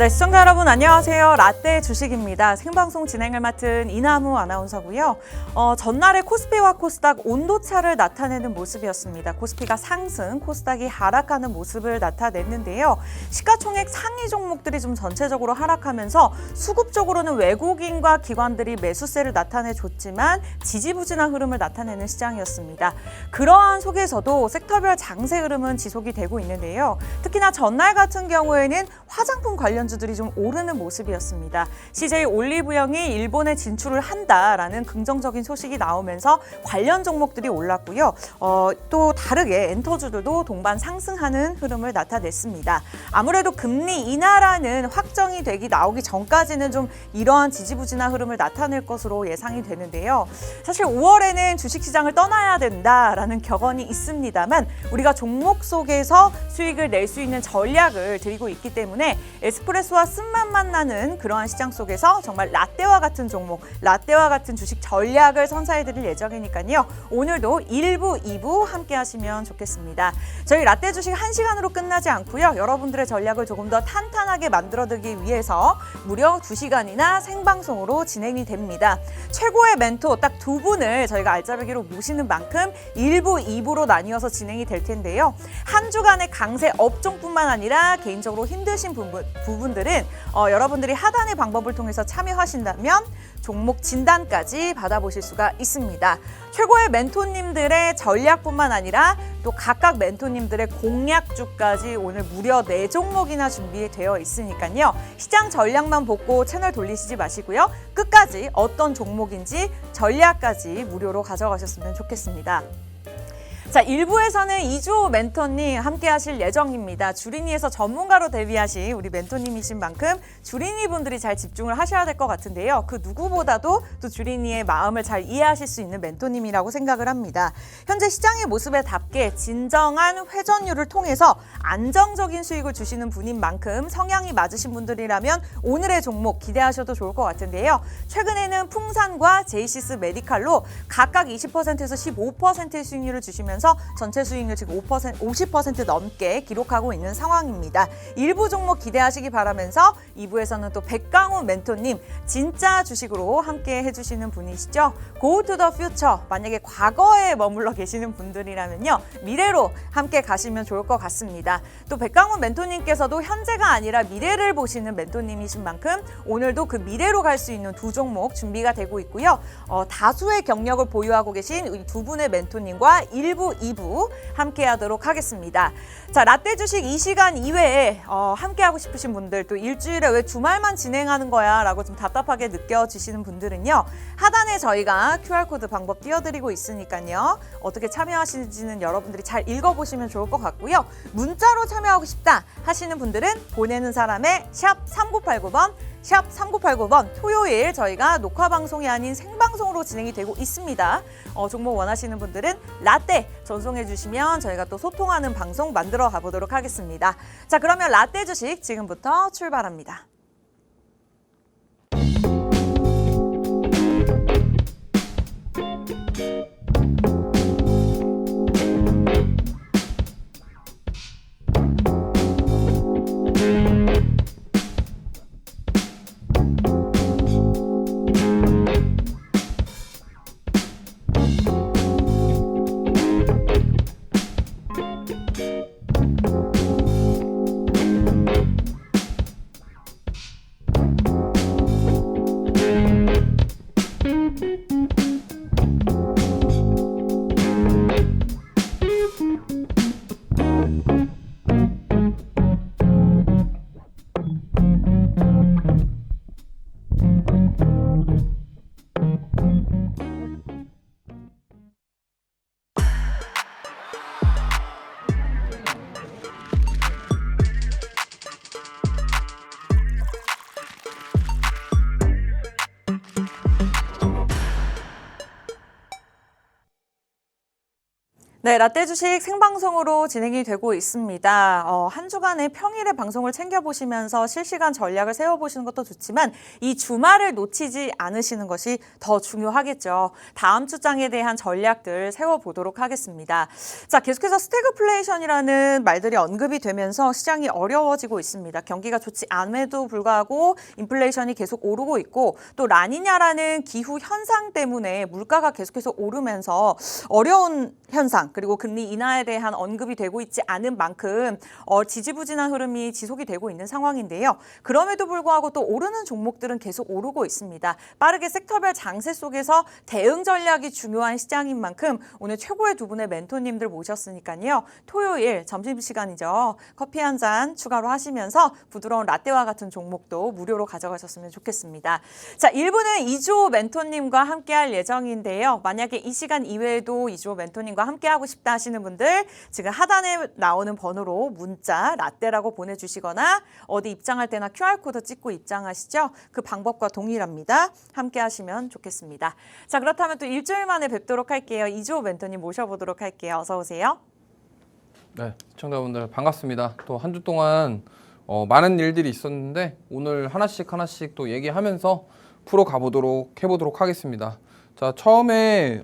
네, 시청자 여러분 안녕하세요. 라떼 주식입니다. 생방송 진행을 맡은 이나무 아나운서고요. 전날에 코스피와 코스닥 온도차를 나타내는 모습이었습니다. 코스피가 상승, 코스닥이 하락하는 모습을 나타냈는데요. 시가총액 상위 종목들이 좀 전체적으로 하락하면서 수급적으로는 외국인과 기관들이 매수세를 나타내줬지만 지지부진한 흐름을 나타내는 시장이었습니다. 그러한 속에서도 섹터별 장세 흐름은 지속이 되고 있는데요. 특히나 전날 같은 경우에는 화장품 관련주들이 좀 오르는 모습이었습니다. CJ 올리브영이 일본에 진출을 한다라는 긍정적인 소식이 나오면서 관련 종목들이 올랐고요. 또 다르게 엔터주들도 동반 상승하는 흐름을 나타냈습니다. 아무래도 금리 인하라는 확정이 나오기 전까지는 좀 이러한 지지부진한 흐름을 나타낼 것으로 예상이 되는데요. 사실 5월에는 주식시장을 떠나야 된다라는 격언이 있습니다만 우리가 종목 속에서 수익을 낼 수 있는 전략을 들이고 있기 때문에 에스프레소와 쓴맛만 나는 그러한 시장 속에서 정말 라떼와 같은 종목, 라떼와 같은 주식 전략을 선사해드릴 예정이니까요. 오늘도 1부, 2부 함께 하시면 좋겠습니다. 저희 라떼 주식 1시간으로 끝나지 않고요. 여러분들의 전략을 조금 더 탄탄하게 만들어드리기 위해서 무려 2시간이나 생방송으로 진행이 됩니다. 최고의 멘토 딱 2분을 저희가 알짜배기로 모시는 만큼 1부, 2부로 나뉘어서 진행이 될 텐데요. 한 주간의 강세 업종뿐만 아니라 개인적으로 힘드신 부분들은 여러분들이 하단의 방법을 통해서 참여하신다면 종목 진단까지 받아보실 수가 있습니다. 최고의 멘토님들의 전략뿐만 아니라 또 각각 멘토님들의 공략주까지 오늘 무려 4종목이나 준비되어 있으니까요. 시장 전략만 보고 채널 돌리시지 마시고요. 끝까지 어떤 종목인지 전략까지 무료로 가져가셨으면 좋겠습니다. 자, 1부에서는 이주호 멘토님 함께 하실 예정입니다. 주린이에서 전문가로 데뷔하신 우리 멘토님이신 만큼 주린이 분들이 잘 집중을 하셔야 될 것 같은데요. 그 누구보다도 또 주린이의 마음을 잘 이해하실 수 있는 멘토님이라고 생각을 합니다. 현재 시장의 모습에 답게 진정한 회전율을 통해서 안정적인 수익을 주시는 분인 만큼 성향이 맞으신 분들이라면 오늘의 종목 기대하셔도 좋을 것 같은데요. 최근에는 풍산과 제이시스 메디칼로 각각 20%에서 15%의 수익률을 주시면서 전체 수익률 지금 50% 넘게 기록하고 있는 상황입니다. 일부 종목 기대하시기 바라면서 2부에서는 또 백강훈 멘토님 진짜 주식으로 함께 해주시는 분이시죠. Go to the future. 만약에 과거에 머물러 계시는 분들이라면요. 미래로 함께 가시면 좋을 것 같습니다. 또 백강훈 멘토님께서도 현재가 아니라 미래를 보시는 멘토님이신 만큼 오늘도 그 미래로 갈 수 있는 2종목 준비가 되고 있고요. 다수의 경력을 보유하고 계신 이 2분의 멘토님과 1부, 2부 함께 하도록 하겠습니다. 자, 라떼 주식 2시간 이외에 함께 하고 싶으신 분들 또 일주일에 왜 주말만 진행하는 거야 라고 좀 답답하게 느껴지시는 분들은요. 하단에 저희가 QR코드 방법 띄워드리고 있으니까요. 어떻게 참여하시는지는 여러분들이 잘 읽어보시면 좋을 것 같고요. 문자로 참여하고 싶다 하시는 분들은 보내는 사람의 샵 3989번 샵 3989번 토요일 저희가 녹화 방송이 아닌 생방송으로 진행이 되고 있습니다. 종목 원하시는 분들은 라떼 전송해 주시면 저희가 또 소통하는 방송 만들어 가보도록 하겠습니다. 자, 그러면 라떼 주식 지금부터 출발합니다. 네, 라떼 주식 생방송으로 진행이 되고 있습니다. 한 주간의 평일에 방송을 챙겨보시면서 실시간 전략을 세워보시는 것도 좋지만 이 주말을 놓치지 않으시는 것이 더 중요하겠죠. 다음 주장에 대한 전략들 세워보도록 하겠습니다. 자, 계속해서 스태그플레이션이라는 말들이 언급이 되면서 시장이 어려워지고 있습니다. 경기가 좋지 않음에도 불구하고 인플레이션이 계속 오르고 있고 또 라니냐라는 기후 현상 때문에 물가가 계속해서 오르면서 어려운 현상 그리고 금리 인하에 대한 언급이 되고 있지 않은 만큼 지지부진한 흐름이 지속이 되고 있는 상황인데요. 그럼에도 불구하고 또 오르는 종목들은 계속 오르고 있습니다. 빠르게 섹터별 장세 속에서 대응 전략이 중요한 시장인 만큼 오늘 최고의 두 분의 멘토님들 모셨으니까요. 토요일 점심시간이죠. 커피 한 잔 추가로 하시면서 부드러운 라떼와 같은 종목도 무료로 가져가셨으면 좋겠습니다. 자, 1부는 이주호 멘토님과 함께할 예정인데요. 만약에 이 시간 이외에도 이주호 멘토님과 함께하고 싶다 하시는 분들 지금 하단에 나오는 번호로 문자 라떼라고 보내주시거나 어디 입장할 때나 QR코드 찍고 입장하시죠. 그 방법과 동일합니다. 함께 하시면 좋겠습니다. 자, 그렇다면 또 일주일 만에 뵙도록 할게요. 이주호 멘토님 모셔보도록 할게요. 어서 오세요. 네, 시청자분들 반갑습니다. 또 한 주 동안 많은 일들이 있었는데 오늘 하나씩 또 얘기하면서 해보도록 하겠습니다. 자, 처음에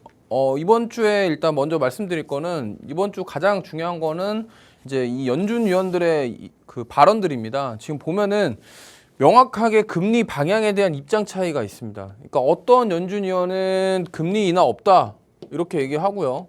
이번 주에 일단 먼저 말씀드릴 거는 이번 주 가장 중요한 거는 이제 이 연준 위원들의 그 발언들입니다. 지금 보면은 명확하게 금리 방향에 대한 입장 차이가 있습니다. 그러니까 어떤 연준 위원은 금리 인하 없다 이렇게 얘기하고요.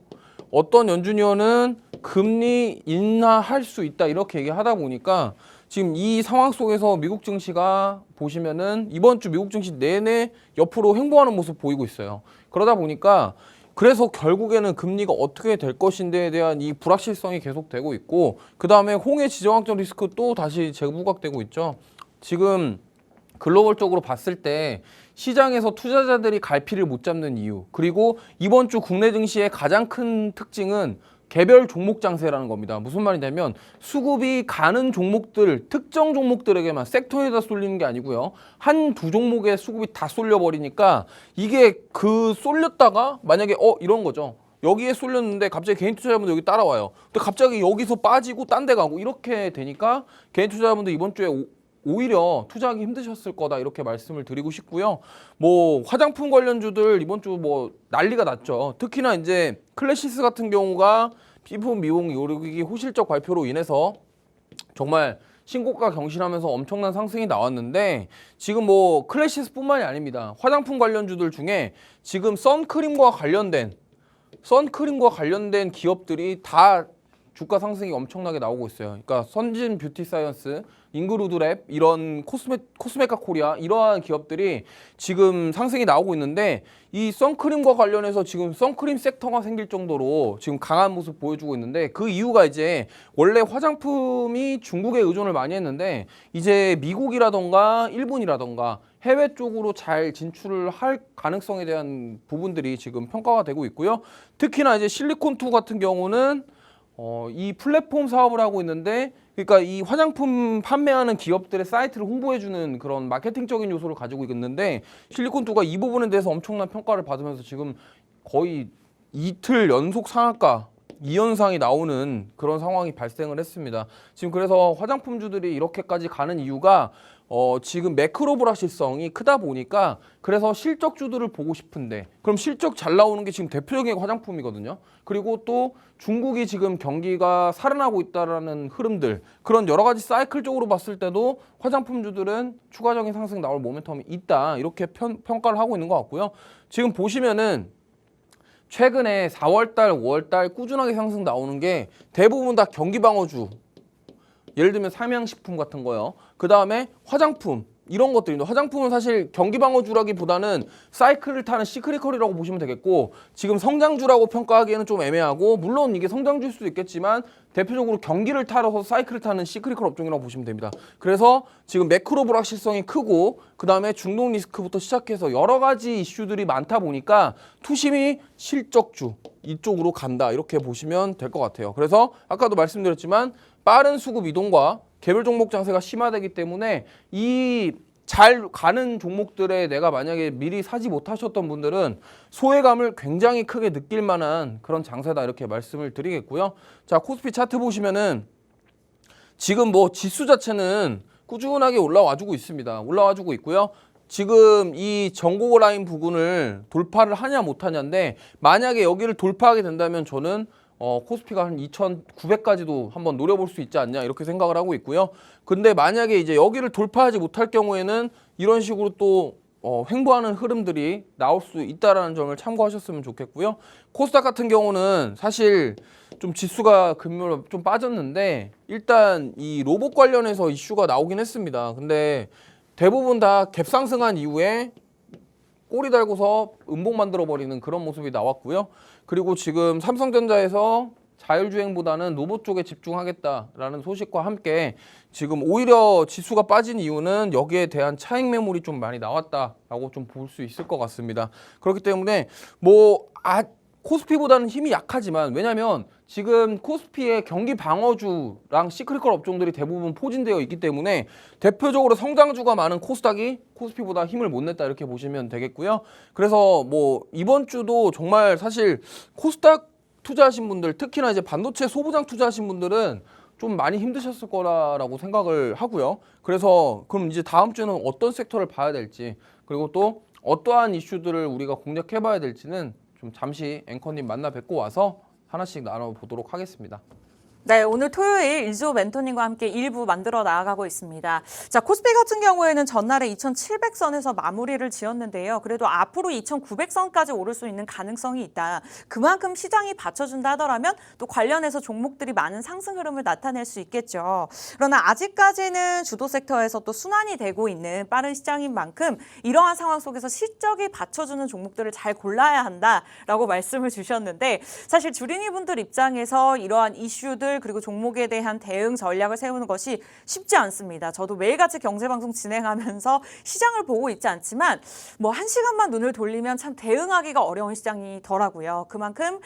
어떤 연준 위원은 금리 인하할 수 있다 이렇게 얘기하다 보니까 지금 이 상황 속에서 미국 증시가 보시면은 이번 주 미국 증시 내내 옆으로 횡보하는 모습 보이고 있어요. 그러다 보니까 그래서 결국에는 금리가 어떻게 될 것인데에 대한 이 불확실성이 계속되고 있고 그 다음에 홍해 지정학적 리스크 또 다시 재부각되고 있죠. 지금 글로벌적으로 봤을 때 시장에서 투자자들이 갈피를 못 잡는 이유 그리고 이번 주 국내 증시의 가장 큰 특징은 개별 종목 장세라는 겁니다. 무슨 말이냐면 수급이 가는 종목들, 특정 종목들에게만 섹터에다 쏠리는 게 아니고요. 한두 종목에 수급이 다 쏠려버리니까 이게 그 쏠렸다가 만약에 이런 거죠. 여기에 쏠렸는데 갑자기 개인 투자자분들 여기 따라와요. 근데 갑자기 여기서 빠지고 딴 데 가고 이렇게 되니까 개인 투자자분들 이번 주에 오히려 투자하기 힘드셨을 거다 이렇게 말씀을 드리고 싶고요. 뭐 화장품 관련주들 이번 주 뭐 난리가 났죠. 특히나 이제 클래시스 같은 경우가 피부 미용 의료기기 호실적 발표로 인해서 정말 신고가 경신하면서 엄청난 상승이 나왔는데 지금 뭐 클래시스뿐만이 아닙니다. 화장품 관련주들 중에 지금 선크림과 관련된 기업들이 다 주가 상승이 엄청나게 나오고 있어요. 그러니까 선진 뷰티 사이언스, 잉그루드랩 이런 코스메카 코리아 이러한 기업들이 지금 상승이 나오고 있는데 이 선크림과 관련해서 지금 선크림 섹터가 생길 정도로 지금 강한 모습 보여주고 있는데 그 이유가 이제 원래 화장품이 중국에 의존을 많이 했는데 이제 미국이라던가 일본이라던가 해외 쪽으로 잘 진출을 할 가능성에 대한 부분들이 지금 평가가 되고 있고요. 특히나 이제 실리콘2 같은 경우는 이 플랫폼 사업을 하고 있는데 그러니까 이 화장품 판매하는 기업들의 사이트를 홍보해주는 그런 마케팅적인 요소를 가지고 있는데 실리콘2가 이 부분에 대해서 엄청난 평가를 받으면서 지금 거의 이틀 연속 상한가 2연상이 나오는 그런 상황이 발생을 했습니다. 지금 그래서 화장품주들이 이렇게까지 가는 이유가 지금 매크로 불확실성이 크다 보니까 그래서 실적주들을 보고 싶은데 그럼 실적 잘 나오는 게 지금 대표적인 화장품이거든요. 그리고 또 중국이 지금 경기가 살아나고 있다라는 흐름들 그런 여러 가지 사이클적으로 봤을 때도 화장품주들은 추가적인 상승 나올 모멘텀이 있다 이렇게 평가를 하고 있는 것 같고요. 지금 보시면은 최근에 4월달, 5월달 꾸준하게 상승 나오는 게 대부분 다 경기방어주 예를 들면 삼양식품 같은 거요. 그 다음에 화장품 이런 것들인데 화장품은 사실 경기방어주라기보다는 사이클을 타는 시크리컬이라고 보시면 되겠고 지금 성장주라고 평가하기에는 좀 애매하고 물론 이게 성장주일 수도 있겠지만 대표적으로 경기를 타러서 사이클을 타는 시크리컬 업종이라고 보시면 됩니다. 그래서 지금 매크로 불확실성이 크고 그 다음에 중동 리스크부터 시작해서 여러 가지 이슈들이 많다 보니까 투심이 실적주 이쪽으로 간다 이렇게 보시면 될 것 같아요. 그래서 아까도 말씀드렸지만 빠른 수급 이동과 개별 종목 장세가 심화되기 때문에 이 잘 가는 종목들에 내가 만약에 미리 사지 못하셨던 분들은 소외감을 굉장히 크게 느낄 만한 그런 장세다 이렇게 말씀을 드리겠고요. 자, 코스피 차트 보시면은 지금 뭐 지수 자체는 꾸준하게 올라와주고 있습니다. 올라와주고 있고요. 지금 이 전고 라인 부근을 돌파를 하냐 못하냐인데 만약에 여기를 돌파하게 된다면 저는 코스피가 한 2,900까지도 한번 노려볼 수 있지 않냐 이렇게 생각을 하고 있고요. 근데 만약에 이제 여기를 돌파하지 못할 경우에는 이런 식으로 또 횡보하는 흐름들이 나올 수 있다라는 점을 참고하셨으면 좋겠고요. 코스닥 같은 경우는 사실 좀 지수가 금요일 좀 빠졌는데 일단 이 로봇 관련해서 이슈가 나오긴 했습니다. 근데 대부분 다 갭상승한 이후에 꼬리 달고서 음봉 만들어버리는 그런 모습이 나왔고요. 그리고 지금 삼성전자에서 자율주행보다는 로봇 쪽에 집중하겠다라는 소식과 함께 지금 오히려 지수가 빠진 이유는 여기에 대한 차익 매물이 좀 많이 나왔다라고 좀 볼 수 있을 것 같습니다. 그렇기 때문에 코스피보다는 힘이 약하지만 왜냐하면 지금 코스피의 경기 방어주랑 시크릿컬 업종들이 대부분 포진되어 있기 때문에 대표적으로 성장주가 많은 코스닥이 코스피보다 힘을 못 냈다 이렇게 보시면 되겠고요. 그래서 뭐 이번 주도 정말 사실 코스닥 투자하신 분들 특히나 이제 반도체 소부장 투자하신 분들은 좀 많이 힘드셨을 거라고 생각을 하고요. 그래서 그럼 이제 다음 주는 어떤 섹터를 봐야 될지 그리고 또 어떠한 이슈들을 우리가 공략해 봐야 될지는 좀 잠시 앵커님 만나 뵙고 와서 하나씩 나눠보도록 하겠습니다. 네, 오늘 토요일 이조 멘토님과 함께 일부 만들어 나아가고 있습니다. 자, 코스피 같은 경우에는 전날에 2,700선에서 마무리를 지었는데요. 그래도 앞으로 2,900선까지 오를 수 있는 가능성이 있다. 그만큼 시장이 받쳐준다 하더라면 또 관련해서 종목들이 많은 상승 흐름을 나타낼 수 있겠죠. 그러나 아직까지는 주도 섹터에서 또 순환이 되고 있는 빠른 시장인 만큼 이러한 상황 속에서 실적이 받쳐주는 종목들을 잘 골라야 한다라고 말씀을 주셨는데 사실 주린이 분들 입장에서 이러한 이슈들 그리고 종목에 대한 대응 전략을 세우는 것이 쉽지 않습니다. 저도 매일같이 경제방송 진행하면서 시장을 보고 있지 않지만 뭐 1시간만 눈을 돌리면 참 대응하기가 어려운 시장이더라고요. 그만큼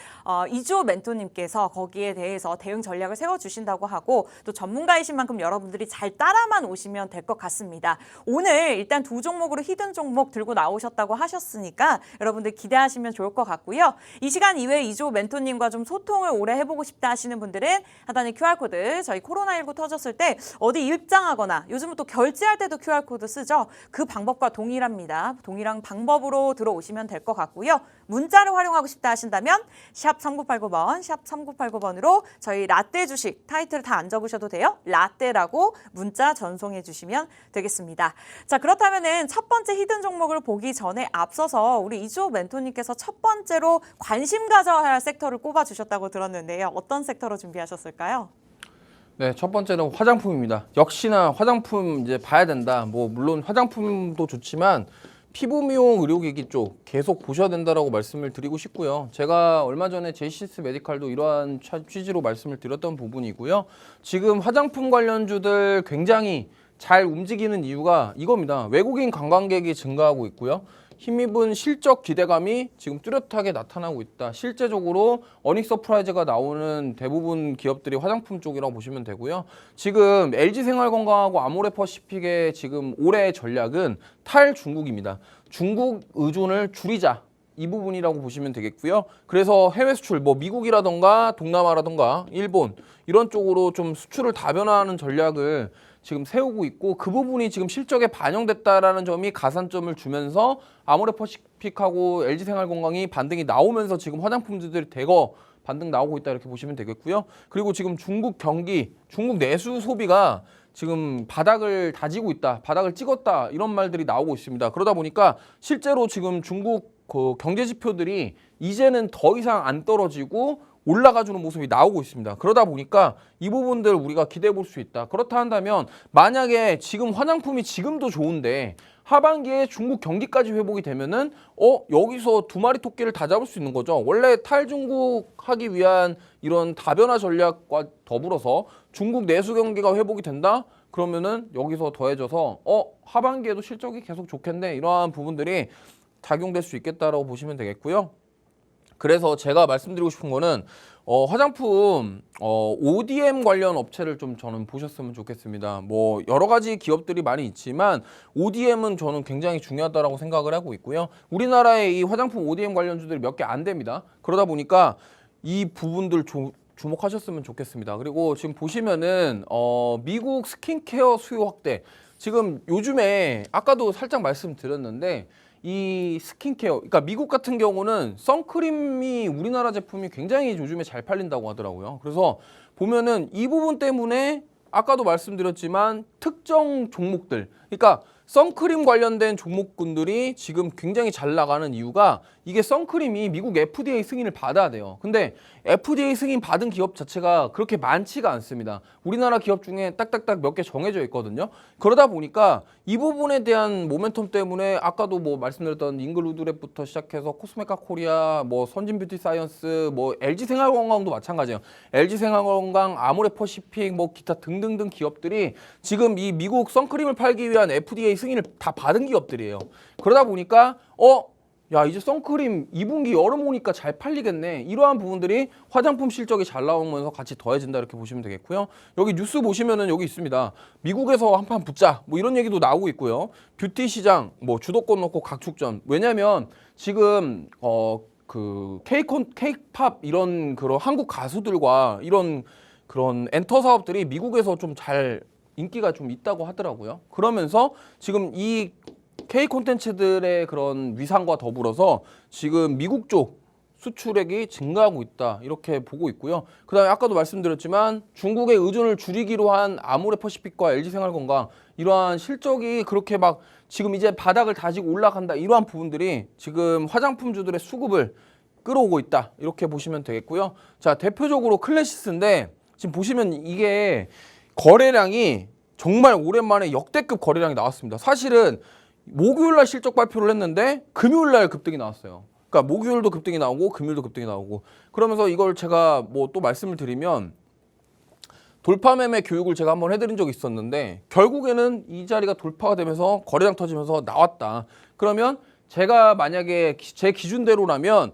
이조 멘토님께서 거기에 대해서 대응 전략을 세워주신다고 하고 또 전문가이신 만큼 여러분들이 잘 따라만 오시면 될 것 같습니다. 오늘 일단 두 종목으로 히든 종목 들고 나오셨다고 하셨으니까 여러분들 기대하시면 좋을 것 같고요. 이 시간 이외에 이조 멘토님과 좀 소통을 오래 해보고 싶다 하시는 분들은 하단에 QR코드 저희 코로나19 터졌을 때 어디 입장하거나 요즘은 또 결제할 때도 QR코드 쓰죠. 그 방법과 동일합니다. 동일한 방법으로 들어오시면 될 것 같고요. 문자를 활용하고 싶다 하신다면 샵 3989번, 샵 3989번으로 저희 라떼 주식 타이틀 다 안 적으셔도 돼요. 라떼라고 문자 전송해 주시면 되겠습니다. 자, 그렇다면은 첫 번째 히든 종목을 보기 전에 앞서서 우리 이조 멘토님께서 첫 번째로 관심 가져야 할 섹터를 꼽아 주셨다고 들었는데요. 어떤 섹터로 준비하셨을까요? 네, 첫 번째는 화장품입니다. 역시나 화장품 이제 봐야 된다. 뭐 물론 화장품도 좋지만 피부 미용 의료기기 쪽 계속 보셔야 된다라고 말씀을 드리고 싶고요. 제가 얼마 전에 제이시스 메디칼도 이러한 취지로 말씀을 드렸던 부분이고요. 지금 화장품 관련주들 굉장히 잘 움직이는 이유가 이겁니다. 외국인 관광객이 증가하고 있고요. 힘입은 실적 기대감이 지금 뚜렷하게 나타나고 있다. 실제적으로 어닝 서프라이즈가 나오는 대부분 기업들이 화장품 쪽이라고 보시면 되고요. 지금 LG생활건강하고 아모레퍼시픽의 지금 올해 전략은 탈중국입니다. 중국 의존을 줄이자. 이 부분이라고 보시면 되겠고요. 그래서 해외 수출, 뭐 미국이라던가 동남아라던가 일본 이런 쪽으로 좀 수출을 다변화하는 전략을 지금 세우고 있고 그 부분이 지금 실적에 반영됐다라는 점이 가산점을 주면서 아모레퍼시픽하고 LG생활건강이 반등이 나오면서 지금 화장품들이 대거 반등 나오고 있다 이렇게 보시면 되겠고요. 그리고 지금 중국 경기, 중국 내수 소비가 지금 바닥을 다지고 있다, 바닥을 찍었다 이런 말들이 나오고 있습니다. 그러다 보니까 실제로 지금 중국 그 경제 지표들이 이제는 더 이상 안 떨어지고 올라가주는 모습이 나오고 있습니다. 그러다 보니까 이 부분들 우리가 기대해 볼 수 있다. 그렇다 한다면 만약에 지금 화장품이 지금도 좋은데 하반기에 중국 경기까지 회복이 되면은 여기서 두 마리 토끼를 다 잡을 수 있는 거죠. 원래 탈중국 하기 위한 이런 다변화 전략과 더불어서 중국 내수 경기가 회복이 된다? 그러면은 여기서 더해져서 하반기에도 실적이 계속 좋겠네. 이러한 부분들이 작용될 수 있겠다라고 보시면 되겠고요. 그래서 제가 말씀드리고 싶은 거는 화장품 ODM 관련 업체를 좀 저는 보셨으면 좋겠습니다. 뭐 여러 가지 기업들이 많이 있지만 ODM은 저는 굉장히 중요하다라고 생각을 하고 있고요. 우리나라에 이 화장품 ODM 관련주들이 몇 개 안 됩니다. 그러다 보니까 이 부분들 주목하셨으면 좋겠습니다. 그리고 지금 보시면은 미국 스킨케어 수요 확대. 지금 요즘에 아까도 살짝 말씀드렸는데 이 스킨케어, 그러니까 미국 같은 경우는 선크림이 우리나라 제품이 굉장히 요즘에 잘 팔린다고 하더라고요. 그래서 보면은 이 부분 때문에 아까도 말씀드렸지만 특정 종목들, 그러니까 선크림 관련된 종목군들이 지금 굉장히 잘 나가는 이유가 이게 선크림이 미국 FDA 승인을 받아야 돼요. 근데 FDA 승인 받은 기업 자체가 그렇게 많지가 않습니다. 우리나라 기업 중에 딱딱딱 몇 개 정해져 있거든요. 그러다 보니까 이 부분에 대한 모멘텀 때문에 아까도 뭐 말씀드렸던 잉글루드랩부터 시작해서 코스메카 코리아, 뭐 선진 뷰티 사이언스, 뭐 LG 생활건강도 마찬가지예요. LG 생활건강, 아모레퍼시픽, 뭐 기타 등등등 기업들이 지금 이 미국 선크림을 팔기 위한 FDA 승인을 다 받은 기업들이에요. 그러다 보니까 야, 이제 선크림 2분기 여름 오니까 잘 팔리겠네. 이러한 부분들이 화장품 실적이 잘 나오면서 같이 더해진다 이렇게 보시면 되겠고요. 여기 뉴스 보시면은 여기 있습니다. 미국에서 한판 붙자 뭐 이런 얘기도 나오고 있고요. 뷰티 시장 뭐 주도권 놓고 각축전. 왜냐면 지금 그 케이팝 이런 그런 한국 가수들과 이런 그런 엔터 사업들이 미국에서 좀 잘 인기가 좀 있다고 하더라고요. 그러면서 지금 이 K 콘텐츠들의 그런 위상과 더불어서 지금 미국 쪽 수출액이 증가하고 있다 이렇게 보고 있고요. 그다음에 아까도 말씀드렸지만 중국의 의존을 줄이기로 한 아모레퍼시픽과 LG생활건강 이러한 실적이 그렇게 막 지금 이제 바닥을 다지고 올라간다 이러한 부분들이 지금 화장품주들의 수급을 끌어오고 있다 이렇게 보시면 되겠고요. 자, 대표적으로 클래시스인데 지금 보시면 이게 거래량이 정말 오랜만에 역대급 거래량이 나왔습니다. 사실은 목요일날 실적 발표를 했는데 금요일날 급등이 나왔어요. 그러니까 목요일도 급등이 나오고 금요일도 급등이 나오고 그러면서 이걸 제가 뭐 또 말씀을 드리면 돌파 매매 교육을 제가 한번 해드린 적이 있었는데 결국에는 이 자리가 돌파가 되면서 거래량 터지면서 나왔다. 그러면 제가 만약에 제 기준대로라면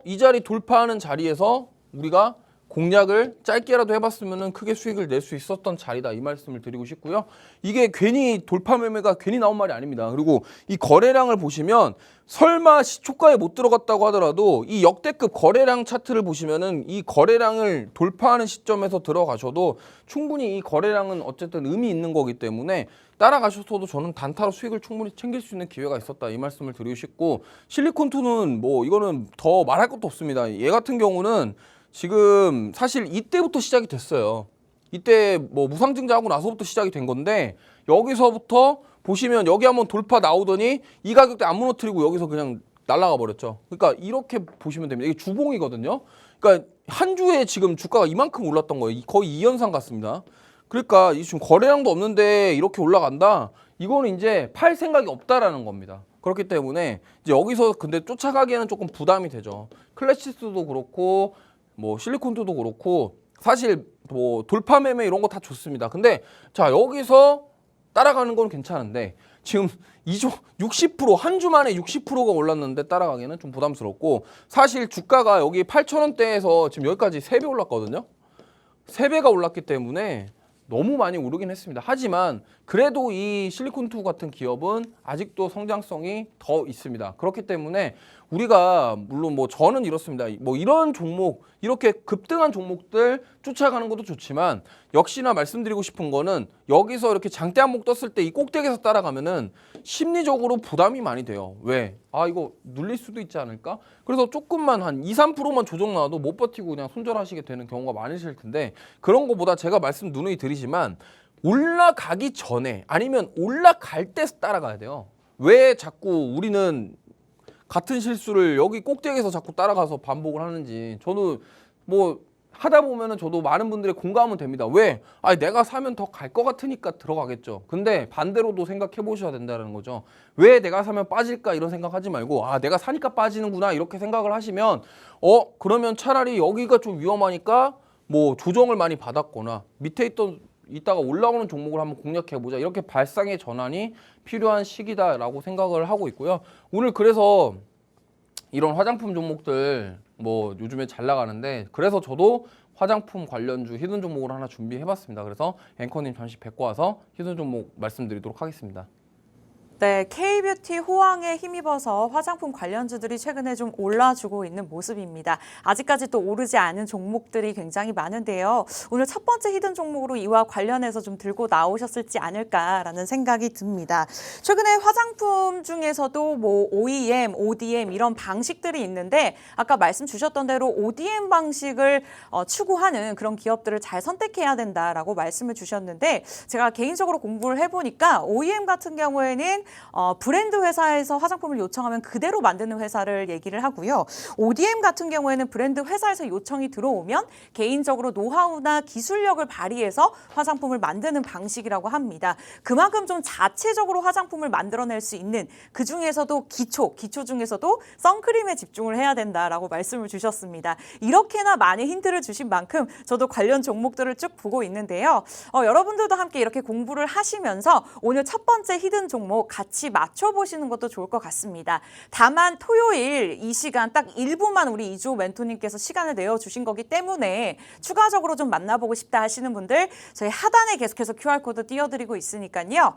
이 자리 돌파하는 자리에서 우리가 공략을 짧게라도 해봤으면 크게 수익을 낼 수 있었던 자리다 이 말씀을 드리고 싶고요. 이게 괜히 돌파 매매가 괜히 나온 말이 아닙니다. 그리고 이 거래량을 보시면 설마 시초가에 못 들어갔다고 하더라도 이 역대급 거래량 차트를 보시면은 이 거래량을 돌파하는 시점에서 들어가셔도 충분히 이 거래량은 어쨌든 의미 있는 거기 때문에 따라가셔서도 저는 단타로 수익을 충분히 챙길 수 있는 기회가 있었다 이 말씀을 드리고 싶고 실리콘2는 뭐 이거는 더 말할 것도 없습니다. 얘 같은 경우는 지금 사실 이때부터 시작이 됐어요. 이때 뭐 무상증자하고 나서부터 시작이 된 건데 여기서부터 보시면 여기 한번 돌파 나오더니 이 가격대 안 무너뜨리고 여기서 그냥 날아가 버렸죠. 그러니까 이렇게 보시면 됩니다. 이게 주봉이거든요. 그러니까 한 주에 지금 주가가 이만큼 올랐던 거예요. 거의 2연상 같습니다. 그러니까 지금 거래량도 없는데 이렇게 올라간다. 이거는 이제 팔 생각이 없다라는 겁니다. 그렇기 때문에 이제 여기서 근데 쫓아가기에는 조금 부담이 되죠. 클래시스도 그렇고 뭐 실리콘도 그렇고 사실 뭐 돌파 매매 이런 거 다 좋습니다. 근데 자 여기서 따라가는 건 괜찮은데 지금 60% 한 주 만에 60%가 올랐는데 따라가기는 좀 부담스럽고 사실 주가가 여기 8,000원대에서 지금 여기까지 3배 올랐거든요. 3배가 올랐기 때문에 너무 많이 오르긴 했습니다. 하지만 그래도 이 실리콘2 같은 기업은 아직도 성장성이 더 있습니다. 그렇기 때문에 우리가 물론 뭐 저는 이렇습니다. 뭐 이런 종목 이렇게 급등한 종목들 쫓아가는 것도 좋지만 역시나 말씀드리고 싶은 거는 여기서 이렇게 장대 한목 떴을 때 이 꼭대기에서 따라가면은 심리적으로 부담이 많이 돼요. 왜? 이거 눌릴 수도 있지 않을까? 그래서 조금만 한 2, 3%만 조정 나와도 못 버티고 그냥 손절하시게 되는 경우가 많으실 텐데 그런 거보다 제가 말씀 누누이 드리지만 올라가기 전에 아니면 올라갈 때 따라가야 돼요. 왜 자꾸 우리는 같은 실수를 여기 꼭대기에서 자꾸 따라가서 반복을 하는지 저도 뭐 하다 보면은 저도 많은 분들의 공감은 됩니다. 왜? 내가 사면 더 갈 것 같으니까 들어가겠죠. 근데 반대로도 생각해 보셔야 된다는 거죠. 왜 내가 사면 빠질까 이런 생각하지 말고 내가 사니까 빠지는구나 이렇게 생각을 하시면 그러면 차라리 여기가 좀 위험하니까 뭐 조정을 많이 받았거나 밑에 이따가 올라오는 종목을 한번 공략해보자 이렇게 발상의 전환이 필요한 시기다라고 생각을 하고 있고요. 오늘 그래서 이런 화장품 종목들 뭐 요즘에 잘 나가는데 그래서 저도 화장품 관련주 히든 종목을 하나 준비해봤습니다. 그래서 앵커님 잠시 뵙고 와서 히든 종목 말씀드리도록 하겠습니다. 네, K뷰티 호황에 힘입어서 화장품 관련주들이 최근에 좀 올라주고 있는 모습입니다. 아직까지 또 오르지 않은 종목들이 굉장히 많은데요. 오늘 첫 번째 히든 종목으로 이와 관련해서 좀 들고 나오셨을지 않을까라는 생각이 듭니다. 최근에 화장품 중에서도 뭐 OEM, ODM 이런 방식들이 있는데 아까 말씀 주셨던 대로 ODM 방식을 추구하는 그런 기업들을 잘 선택해야 된다라고 말씀을 주셨는데 제가 개인적으로 공부를 해보니까 OEM 같은 경우에는 브랜드 회사에서 화장품을 요청하면 그대로 만드는 회사를 얘기를 하고요. ODM 같은 경우에는 브랜드 회사에서 요청이 들어오면 개인적으로 노하우나 기술력을 발휘해서 화장품을 만드는 방식이라고 합니다. 그만큼 좀 자체적으로 화장품을 만들어낼 수 있는 그 중에서도 기초 중에서도 선크림에 집중을 해야 된다라고 말씀을 주셨습니다. 이렇게나 많은 힌트를 주신 만큼 저도 관련 종목들을 쭉 보고 있는데요. 여러분들도 함께 이렇게 공부를 하시면서 오늘 첫 번째 히든 종목 같이 맞춰보시는 것도 좋을 것 같습니다. 다만 토요일 이 시간 딱 1부만 우리 이주호 멘토님께서 시간을 내어주신 거기 때문에 추가적으로 좀 만나보고 싶다 하시는 분들 저희 하단에 계속해서 QR코드 띄워드리고 있으니까요.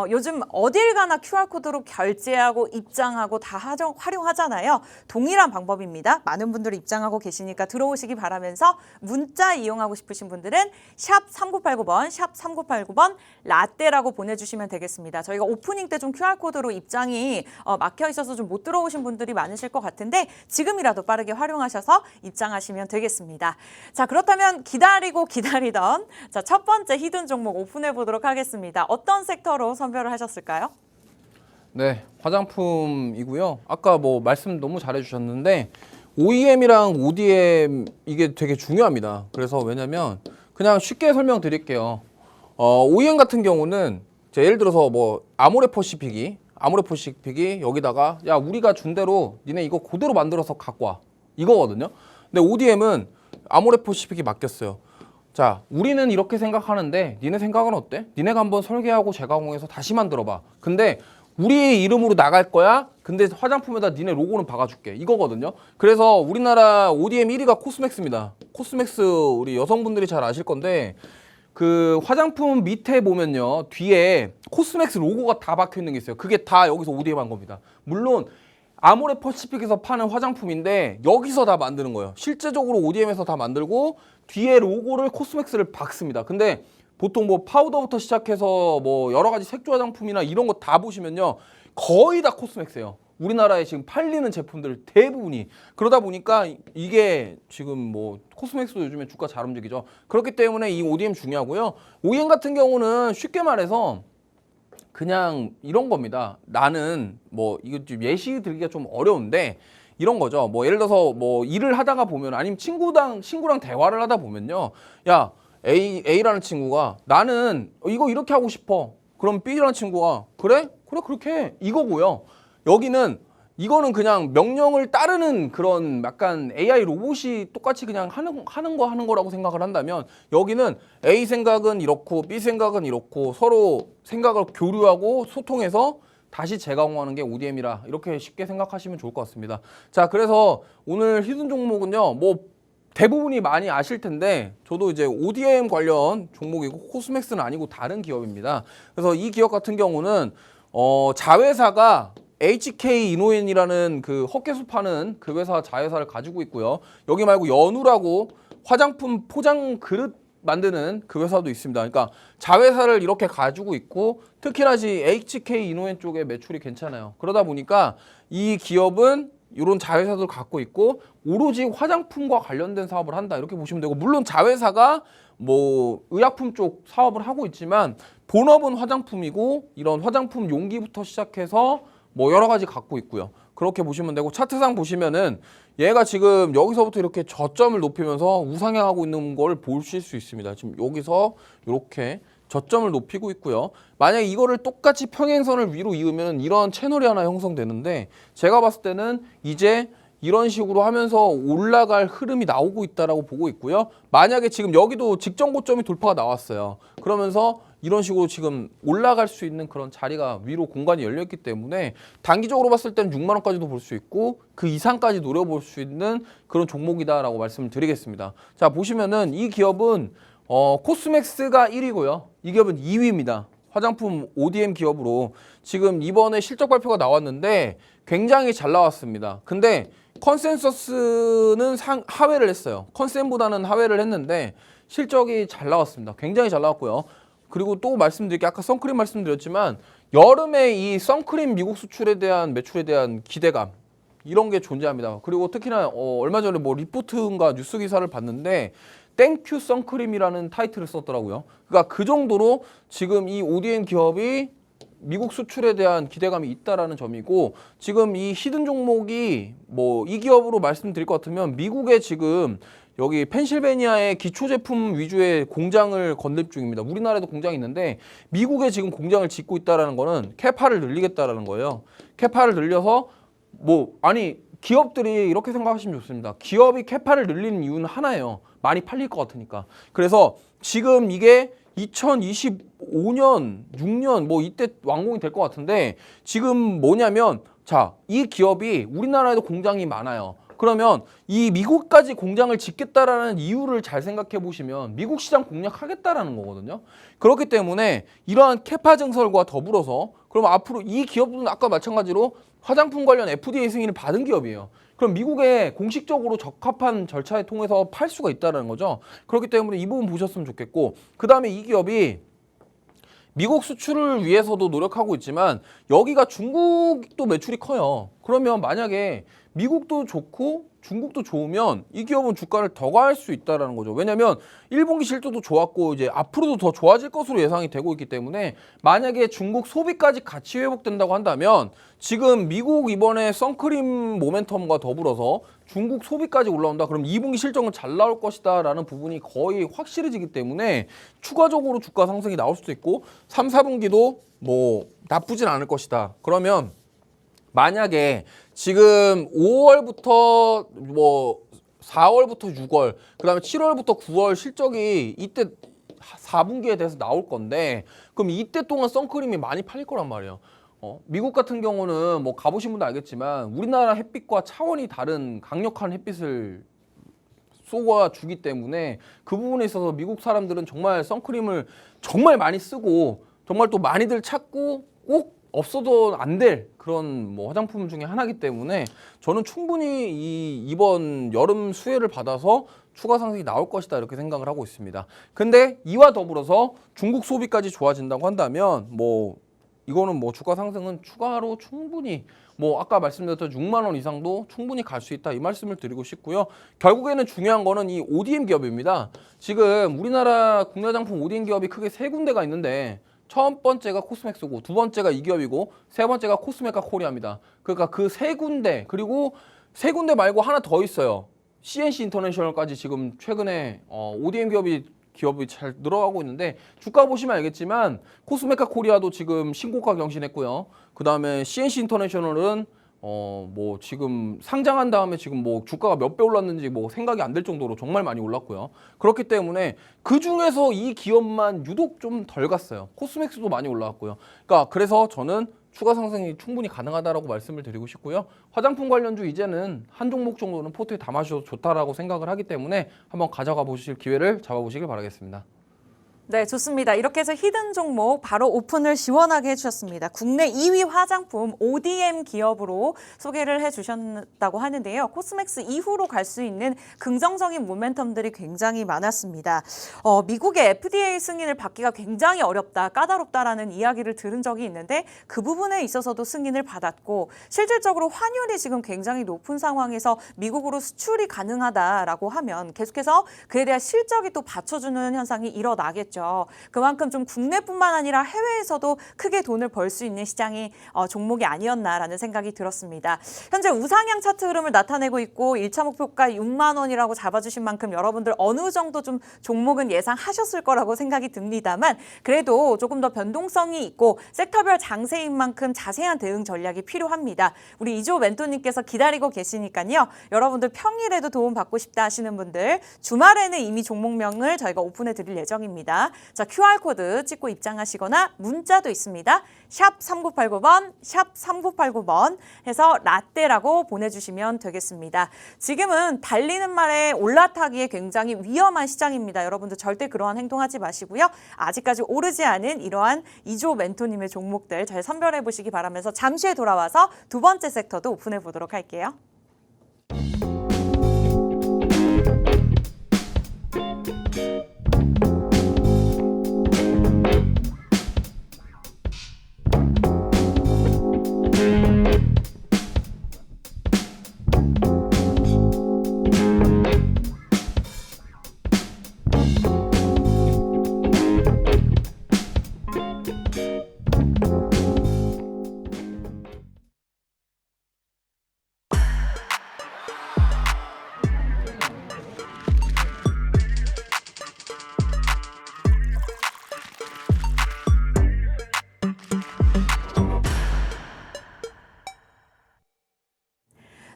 요즘 어딜 가나 QR코드로 결제하고 입장하고 다 활용하잖아요. 동일한 방법입니다. 많은 분들이 입장하고 계시니까 들어오시기 바라면서 문자 이용하고 싶으신 분들은 샵 3989번, 샵 3989번 라떼라고 보내주시면 되겠습니다. 저희가 오프닝 때 좀 QR코드로 입장이 막혀 있어서 좀 못 들어오신 분들이 많으실 것 같은데 지금이라도 빠르게 활용하셔서 입장하시면 되겠습니다. 자, 그렇다면 기다리던 첫 번째 히든 종목 오픈해 보도록 하겠습니다. 어떤 섹터로 선별을 하셨을까요? 네, 화장품이고요. 아까 뭐 말씀 너무 잘해주셨는데 OEM이랑 ODM 이게 되게 중요합니다. 그래서 왜냐면 그냥 쉽게 설명드릴게요. OEM 같은 경우는 예를 들어서 뭐 아모레퍼시픽이 여기다가 야 우리가 준 대로 니네 이거 그대로 만들어서 갖고 와 이거거든요. 근데 ODM은 아모레퍼시픽이 맡겼어요. 자, 우리는 이렇게 생각하는데 니네 생각은 어때? 니네가 한번 설계하고 재가공해서 다시 만들어봐. 근데 우리 이름으로 나갈 거야. 근데 화장품에다 니네 로고는 박아줄게. 이거거든요. 그래서 우리나라 ODM 1위가 코스맥스입니다. 코스맥스 우리 여성분들이 잘 아실 건데 그 화장품 밑에 보면요. 뒤에 코스맥스 로고가 다 박혀 있는 게 있어요. 그게 다 여기서 ODM 한 겁니다. 물론 아모레퍼시픽에서 파는 화장품인데 여기서 다 만드는 거예요. 실제적으로 ODM에서 다 만들고 뒤에 로고를 코스맥스를 박습니다. 근데 보통 뭐 파우더부터 시작해서 뭐 여러 가지 색조 화장품이나 이런 거 다 보시면요. 거의 다 코스맥스예요. 우리나라에 지금 팔리는 제품들 대부분이. 그러다 보니까 이게 지금 뭐 코스맥스도 요즘에 주가 잘 움직이죠. 그렇기 때문에 이 ODM 중요하고요. OEM 같은 경우는 쉽게 말해서 그냥 이런 겁니다. 나는 뭐 이거 좀 예시 들기가 좀 어려운데 이런 거죠. 뭐 예를 들어서 뭐 일을 하다가 보면 아니면 친구랑 대화를 하다 보면요. 야, A라는 친구가 나는 이거 이렇게 하고 싶어. 그럼 B라는 친구가 그래 그렇게 해. 이거고요. 이거는 그냥 명령을 따르는 그런 약간 AI 로봇이 똑같이 그냥 하는 거라고 생각을 한다면 여기는 A 생각은 이렇고 B 생각은 이렇고 서로 생각을 교류하고 소통해서 다시 재가공하는 게 ODM이라 이렇게 쉽게 생각하시면 좋을 것 같습니다. 자, 그래서 오늘 히든 종목은요. 뭐 대부분이 많이 아실 텐데 저도 이제 ODM 관련 종목이고 코스맥스는 아니고 다른 기업입니다. 그래서 이 기업 같은 경우는 자회사가 HK 이노엔이라는 그 헛개수 파는 그 회사 자회사를 가지고 있고요. 여기 말고 연우라고 화장품 포장 그릇 만드는 그 회사도 있습니다. 그러니까 자회사를 이렇게 가지고 있고 특히나 HK 이노엔 쪽에 매출이 괜찮아요. 그러다 보니까 이 기업은 이런 자회사들 갖고 있고 오로지 화장품과 관련된 사업을 한다 이렇게 보시면 되고 물론 자회사가 뭐 의약품 쪽 사업을 하고 있지만 본업은 화장품이고 이런 화장품 용기부터 시작해서 뭐 여러 가지 갖고 있고요. 그렇게 보시면 되고 차트상 보시면은 얘가 지금 여기서부터 이렇게 저점을 높이면서 우상향하고 있는 걸 보실 수 있습니다. 지금 여기서 이렇게 저점을 높이고 있고요. 만약에 이거를 똑같이 평행선을 위로 이으면 이런 채널이 하나 형성되는데 제가 봤을 때는 이제 이런 식으로 하면서 올라갈 흐름이 나오고 있다라고 보고 있고요. 만약에 지금 여기도 직전 고점이 돌파가 나왔어요. 그러면서 이런 식으로 지금 올라갈 수 있는 그런 자리가 위로 공간이 열렸기 때문에 단기적으로 봤을 때는 6만 원까지도 볼 수 있고 그 이상까지 노려볼 수 있는 그런 종목이다라고 말씀을 드리겠습니다. 자, 보시면은 이 기업은 코스맥스가 1위고요. 이 기업은 2위입니다. 화장품 ODM 기업으로 지금 이번에 실적 발표가 나왔는데 굉장히 잘 나왔습니다. 근데 컨센서스는 하회를 했어요. 컨센보다는 하회를 했는데 실적이 잘 나왔습니다. 굉장히 잘 나왔고요. 그리고 또 말씀드릴 게 아까 선크림 말씀드렸지만 여름에 이 선크림 미국 수출에 대한 매출에 대한 기대감 이런 게 존재합니다. 그리고 특히나 얼마 전에 뭐 리포트인가 뉴스 기사를 봤는데 땡큐 선크림이라는 타이틀을 썼더라고요. 그러니까 그 정도로 지금 이 ODM 기업이 미국 수출에 대한 기대감이 있다라는 점이고 지금 이 히든 종목이 뭐 이 기업으로 말씀드릴 것 같으면 미국에 지금 여기 펜실베니아의 기초 제품 위주의 공장을 건립 중입니다. 우리나라에도 공장이 있는데 미국에 지금 공장을 짓고 있다라는 거는 캐파를 늘리겠다라는 거예요. 캐파를 늘려서 기업들이 이렇게 생각하시면 좋습니다. 기업이 캐파를 늘리는 이유는 하나예요. 많이 팔릴 것 같으니까. 그래서 지금 이게 2025년, 6년 뭐 이때 완공이 될 것 같은데 지금 뭐냐면 자, 이 기업이 우리나라에도 공장이 많아요. 그러면 이 미국까지 공장을 짓겠다라는 이유를 잘 생각해 보시면 미국 시장 공략하겠다라는 거거든요. 그렇기 때문에 이러한 캐파 증설과 더불어서 그럼 앞으로 이 기업들은 아까 마찬가지로 화장품 관련 FDA 승인을 받은 기업이에요. 그럼 미국에 공식적으로 적합한 절차를 통해서 팔 수가 있다는 거죠. 그렇기 때문에 이 부분 보셨으면 좋겠고 그 다음에 이 기업이 미국 수출을 위해서도 노력하고 있지만 여기가 중국도 매출이 커요. 그러면 만약에 미국도 좋고 중국도 좋으면 이 기업은 주가를 더 갈 수 있다는 거죠. 왜냐하면 1분기 실적도 좋았고 이제 앞으로도 더 좋아질 것으로 예상이 되고 있기 때문에 만약에 중국 소비까지 같이 회복된다고 한다면 지금 미국 이번에 선크림 모멘텀과 더불어서 중국 소비까지 올라온다. 그럼 2분기 실적은 잘 나올 것이다 라는 부분이 거의 확실해지기 때문에 추가적으로 주가 상승이 나올 수도 있고 3, 4분기도 뭐 나쁘진 않을 것이다. 그러면 만약에 지금 5월부터 뭐 4월부터 6월 그다음에 7월부터 9월 실적이 이때 4분기에 대해서 나올 건데 그럼 이때 동안 선크림이 많이 팔릴 거란 말이에요. 미국 같은 경우는 뭐 가보신 분도 알겠지만 우리나라 햇빛과 차원이 다른 강력한 햇빛을 쏘아주기 때문에 그 부분에 있어서 미국 사람들은 정말 선크림을 정말 많이 쓰고 정말 또 많이들 찾고 꼭 없어도 안 될 그런 뭐 화장품 중에 하나이기 때문에 저는 충분히 이번 여름 수혜를 받아서 추가 상승이 나올 것이다 이렇게 생각을 하고 있습니다. 근데 이와 더불어서 중국 소비까지 좋아진다고 한다면 뭐 이거는 뭐 주가 상승은 추가로 충분히 뭐 아까 말씀드렸던 6만 원 이상도 충분히 갈 수 있다 이 말씀을 드리고 싶고요. 결국에는 중요한 거는 이 ODM 기업입니다. 지금 우리나라 국내 화장품 ODM 기업이 크게 세 군데가 있는데 첫 번째가 코스맥스고 두 번째가 이 기업이고 세 번째가 코스메카 코리아입니다. 그러니까 그 세 군데 그리고 세 군데 말고 하나 더 있어요. CNC 인터내셔널까지 지금 최근에 ODM 기업이 잘 늘어가고 있는데 주가 보시면 알겠지만 코스메카 코리아도 지금 신고가 경신했고요. 그 다음에 CNC 인터내셔널은 뭐 지금 상장한 다음에 지금 뭐 주가가 몇 배 올랐는지 뭐 생각이 안 될 정도로 정말 많이 올랐고요. 그렇기 때문에 그 중에서 이 기업만 유독 좀 덜 갔어요. 코스맥스도 많이 올라왔고요. 그러니까 그래서 저는 추가 상승이 충분히 가능하다라고 말씀을 드리고 싶고요. 화장품 관련주 이제는 한 종목 정도는 포트에 담아주셔도 좋다라고 생각을 하기 때문에 한번 가져가 보실 기회를 잡아보시길 바라겠습니다. 네, 좋습니다. 이렇게 해서 히든 종목 바로 오픈을 시원하게 해주셨습니다. 국내 2위 화장품 ODM 기업으로 소개를 해주셨다고 하는데요. 코스맥스 이후로 갈 수 있는 긍정적인 모멘텀들이 굉장히 많았습니다. 미국의 FDA 승인을 받기가 굉장히 어렵다, 까다롭다라는 이야기를 들은 적이 있는데 그 부분에 있어서도 승인을 받았고 실질적으로 환율이 지금 굉장히 높은 상황에서 미국으로 수출이 가능하다라고 하면 계속해서 그에 대한 실적이 또 받쳐주는 현상이 일어나겠죠. 그만큼 좀 국내뿐만 아니라 해외에서도 크게 돈을 벌 수 있는 시장이 종목이 아니었나라는 생각이 들었습니다. 현재 우상향 차트 흐름을 나타내고 있고 1차 목표가 6만 원이라고 잡아주신 만큼 여러분들 어느 정도 좀 종목은 예상하셨을 거라고 생각이 듭니다만 그래도 조금 더 변동성이 있고 섹터별 장세인 만큼 자세한 대응 전략이 필요합니다. 우리 이조 멘토님께서 기다리고 계시니까요. 여러분들 평일에도 도움 받고 싶다 하시는 분들 주말에는 이미 종목명을 저희가 오픈해 드릴 예정입니다. 자, QR코드 찍고 입장하시거나 문자도 있습니다. 샵 3989번, 샵 3989번 해서 라떼라고 보내주시면 되겠습니다. 지금은 달리는 말에 올라타기에 굉장히 위험한 시장입니다. 여러분들 절대 그러한 행동하지 마시고요. 아직까지 오르지 않은 이러한 이조 멘토님의 종목들 잘 선별해 보시기 바라면서 잠시 후에 돌아와서 두 번째 섹터도 오픈해 보도록 할게요.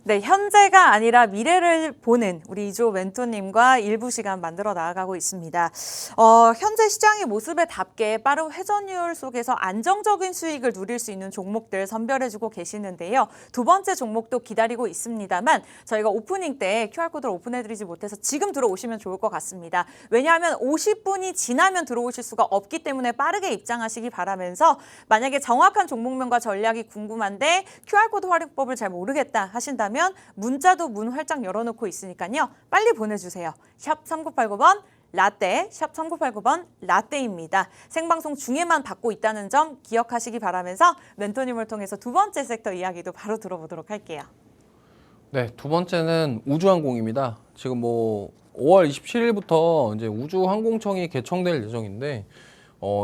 네, 현재가 아니라 미래를 보는 우리 이조 멘토님과 일부 시간 만들어 나아가고 있습니다. 현재 시장의 모습에 답게 빠른 회전율 속에서 안정적인 수익을 누릴 수 있는 종목들 선별해주고 계시는데요. 두 번째 종목도 기다리고 있습니다만 저희가 오프닝 때 QR코드를 오픈해드리지 못해서 지금 들어오시면 좋을 것 같습니다. 왜냐하면 50분이 지나면 들어오실 수가 없기 때문에 빠르게 입장하시기 바라면서 만약에 정확한 종목명과 전략이 궁금한데 QR코드 활용법을 잘 모르겠다 하신다면 문자도 문 활짝 열어놓고 있으니까요. 빨리 보내주세요. 샵 3989번 라떼, 샵 3989번 라떼입니다. 생방송 중에만 받고 있다는 점 기억하시기 바라면서 멘토님을 통해서 두 번째 섹터 이야기도 바로 들어보도록 할게요. 네, 두 번째는 우주항공입니다. 지금 뭐 5월 27일부터 이제 우주항공청이 개청될 예정인데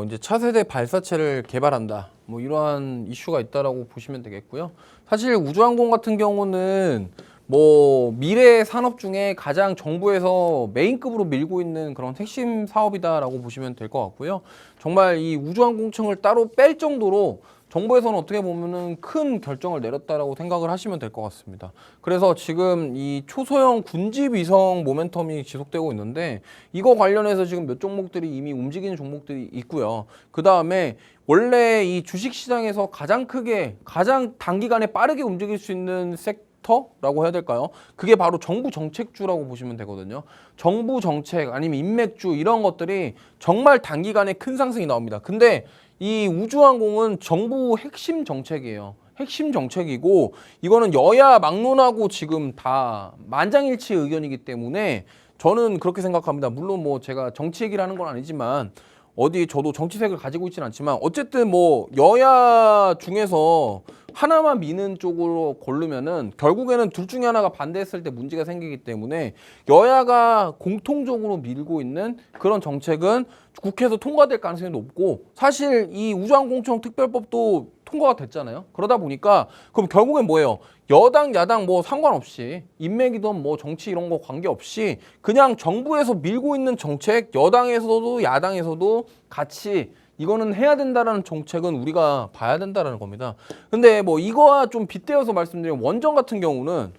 이제 차세대 발사체를 개발한다. 뭐 이러한 이슈가 있다라고 보시면 되겠고요. 사실 우주항공 같은 경우는 뭐 미래 산업 중에 가장 정부에서 메인급으로 밀고 있는 그런 핵심 사업이다라고 보시면 될 것 같고요. 정말 이 우주항공청을 따로 뺄 정도로 정부에서는 어떻게 보면은 큰 결정을 내렸다라고 생각을 하시면 될 것 같습니다. 그래서 지금 이 초소형 군집 위성 모멘텀이 지속되고 있는데 이거 관련해서 지금 몇 종목들이 이미 움직이는 종목들이 있고요. 그 다음에 원래 이 주식 시장에서 가장 크게 가장 단기간에 빠르게 움직일 수 있는 섹터라고 해야 될까요? 그게 바로 정부 정책주라고 보시면 되거든요. 정부 정책 아니면 인맥주 이런 것들이 정말 단기간에 큰 상승이 나옵니다. 근데 이 우주항공은 정부 핵심 정책이에요. 핵심 정책이고 이거는 여야 막론하고 지금 다 만장일치 의견이기 때문에 저는 그렇게 생각합니다. 물론 뭐 제가 정치 얘기를 하는 건 아니지만 어디 저도 정치색을 가지고 있지는 않지만 어쨌든 뭐 여야 중에서 하나만 미는 쪽으로 고르면은 결국에는 둘 중에 하나가 반대했을 때 문제가 생기기 때문에 여야가 공통적으로 밀고 있는 그런 정책은 국회에서 통과될 가능성이 높고 사실 이 우주항공청 특별법도 통과가 됐잖아요. 그러다 보니까 그럼 결국엔 뭐예요? 여당 야당 뭐 상관없이 인맥이든 뭐 정치 이런 거 관계없이 그냥 정부에서 밀고 있는 정책 여당에서도 야당에서도 같이 이거는 해야 된다라는 정책은 우리가 봐야 된다라는 겁니다. 근데 뭐 이거와 좀 빗대어서 말씀드리면 원전 같은 경우는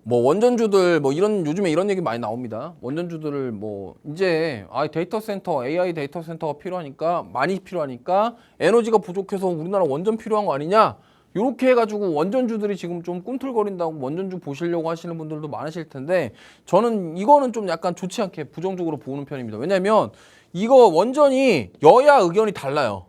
뭐 원전주들 뭐 이런 요즘에 이런 얘기 많이 나옵니다. 원전주들을 뭐 이제 데이터 센터 AI 데이터 센터가 필요하니까 많이 필요하니까 에너지가 부족해서 우리나라 원전 필요한 거 아니냐? 요렇게 해가지고 원전주들이 지금 좀 꿈틀거린다고 원전주 보시려고 하시는 분들도 많으실 텐데 저는 이거는 좀 약간 좋지 않게 부정적으로 보는 편입니다. 왜냐면 이거 원전이 여야 의견이 달라요.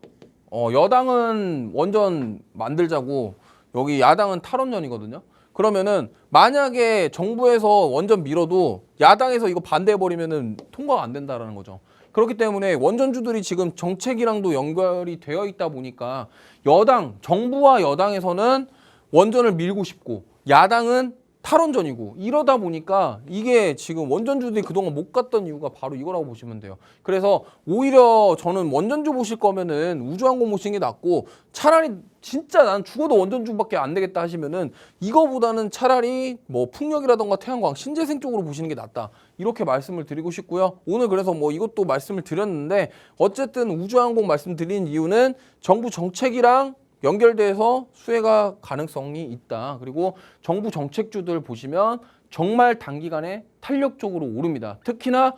여당은 원전 만들자고 여기 야당은 탈원전이거든요. 그러면은 만약에 정부에서 원전 밀어도 야당에서 이거 반대해버리면은 통과가 안 된다라는 거죠. 그렇기 때문에 원전주들이 지금 정책이랑도 연결이 되어 있다 보니까 여당, 정부와 여당에서는 원전을 밀고 싶고 야당은 탈원전이고 이러다 보니까 이게 지금 원전주들이 그동안 못 갔던 이유가 바로 이거라고 보시면 돼요. 그래서 오히려 저는 원전주 보실 거면은 우주항공 보시는 게 낫고 차라리 진짜 난 죽어도 원전주밖에 안 되겠다 하시면은 이거보다는 차라리 뭐 풍력이라던가 태양광, 신재생 쪽으로 보시는 게 낫다. 이렇게 말씀을 드리고 싶고요. 오늘 그래서 뭐 이것도 말씀을 드렸는데 어쨌든 우주항공 말씀드린 이유는 정부 정책이랑 연결돼서 수혜가 가능성이 있다. 그리고 정부 정책주들 보시면 정말 단기간에 탄력적으로 오릅니다. 특히나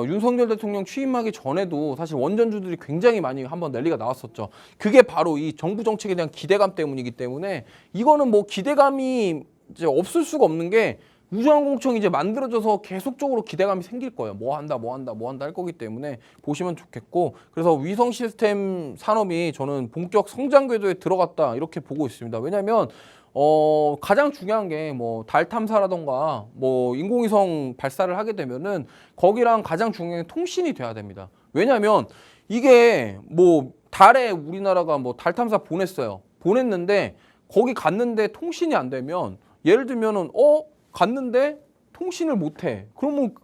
윤석열 대통령 취임하기 전에도 사실 원전주들이 굉장히 많이 한번 난리가 나왔었죠. 그게 바로 이 정부 정책에 대한 기대감 때문이기 때문에 이거는 뭐 기대감이 이제 없을 수가 없는 게 우주항공청이 이제 만들어져서 계속적으로 기대감이 생길 거예요. 뭐 한다 할 거기 때문에 보시면 좋겠고, 그래서 위성 시스템 산업이 저는 본격 성장 궤도에 들어갔다 이렇게 보고 있습니다. 왜냐하면 가장 중요한 게 뭐 달 탐사라던가 뭐 인공위성 발사를 하게 되면은 거기랑 가장 중요한 게 통신이 돼야 됩니다. 왜냐하면 이게 뭐 달에 우리나라가 뭐 달 탐사 보냈어요. 보냈는데 거기 갔는데 통신이 안 되면 예를 들면은 갔는데 통신을 못 해. 그러면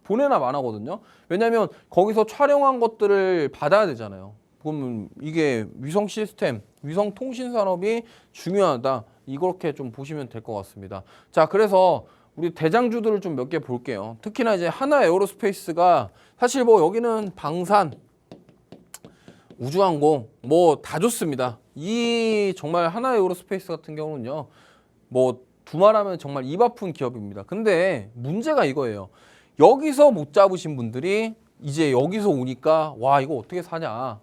보내나 마나거든요. 왜냐하면 거기서 촬영한 것들을 받아야 되잖아요. 그러면 이게 위성 시스템, 위성 통신 산업이 중요하다. 이렇게 좀 보시면 될 것 같습니다. 자, 그래서 우리 대장주들을 좀 몇 개 볼게요. 특히나 이제 하나 에어로스페이스가 사실 뭐 여기는 방산, 우주항공 뭐 다 좋습니다. 이 정말 하나 에어로스페이스 같은 경우는요. 뭐 두말하면 정말 입 아픈 기업입니다. 근데 문제가 이거예요. 여기서 못 잡으신 분들이 이제 여기서 오니까 와 이거 어떻게 사냐.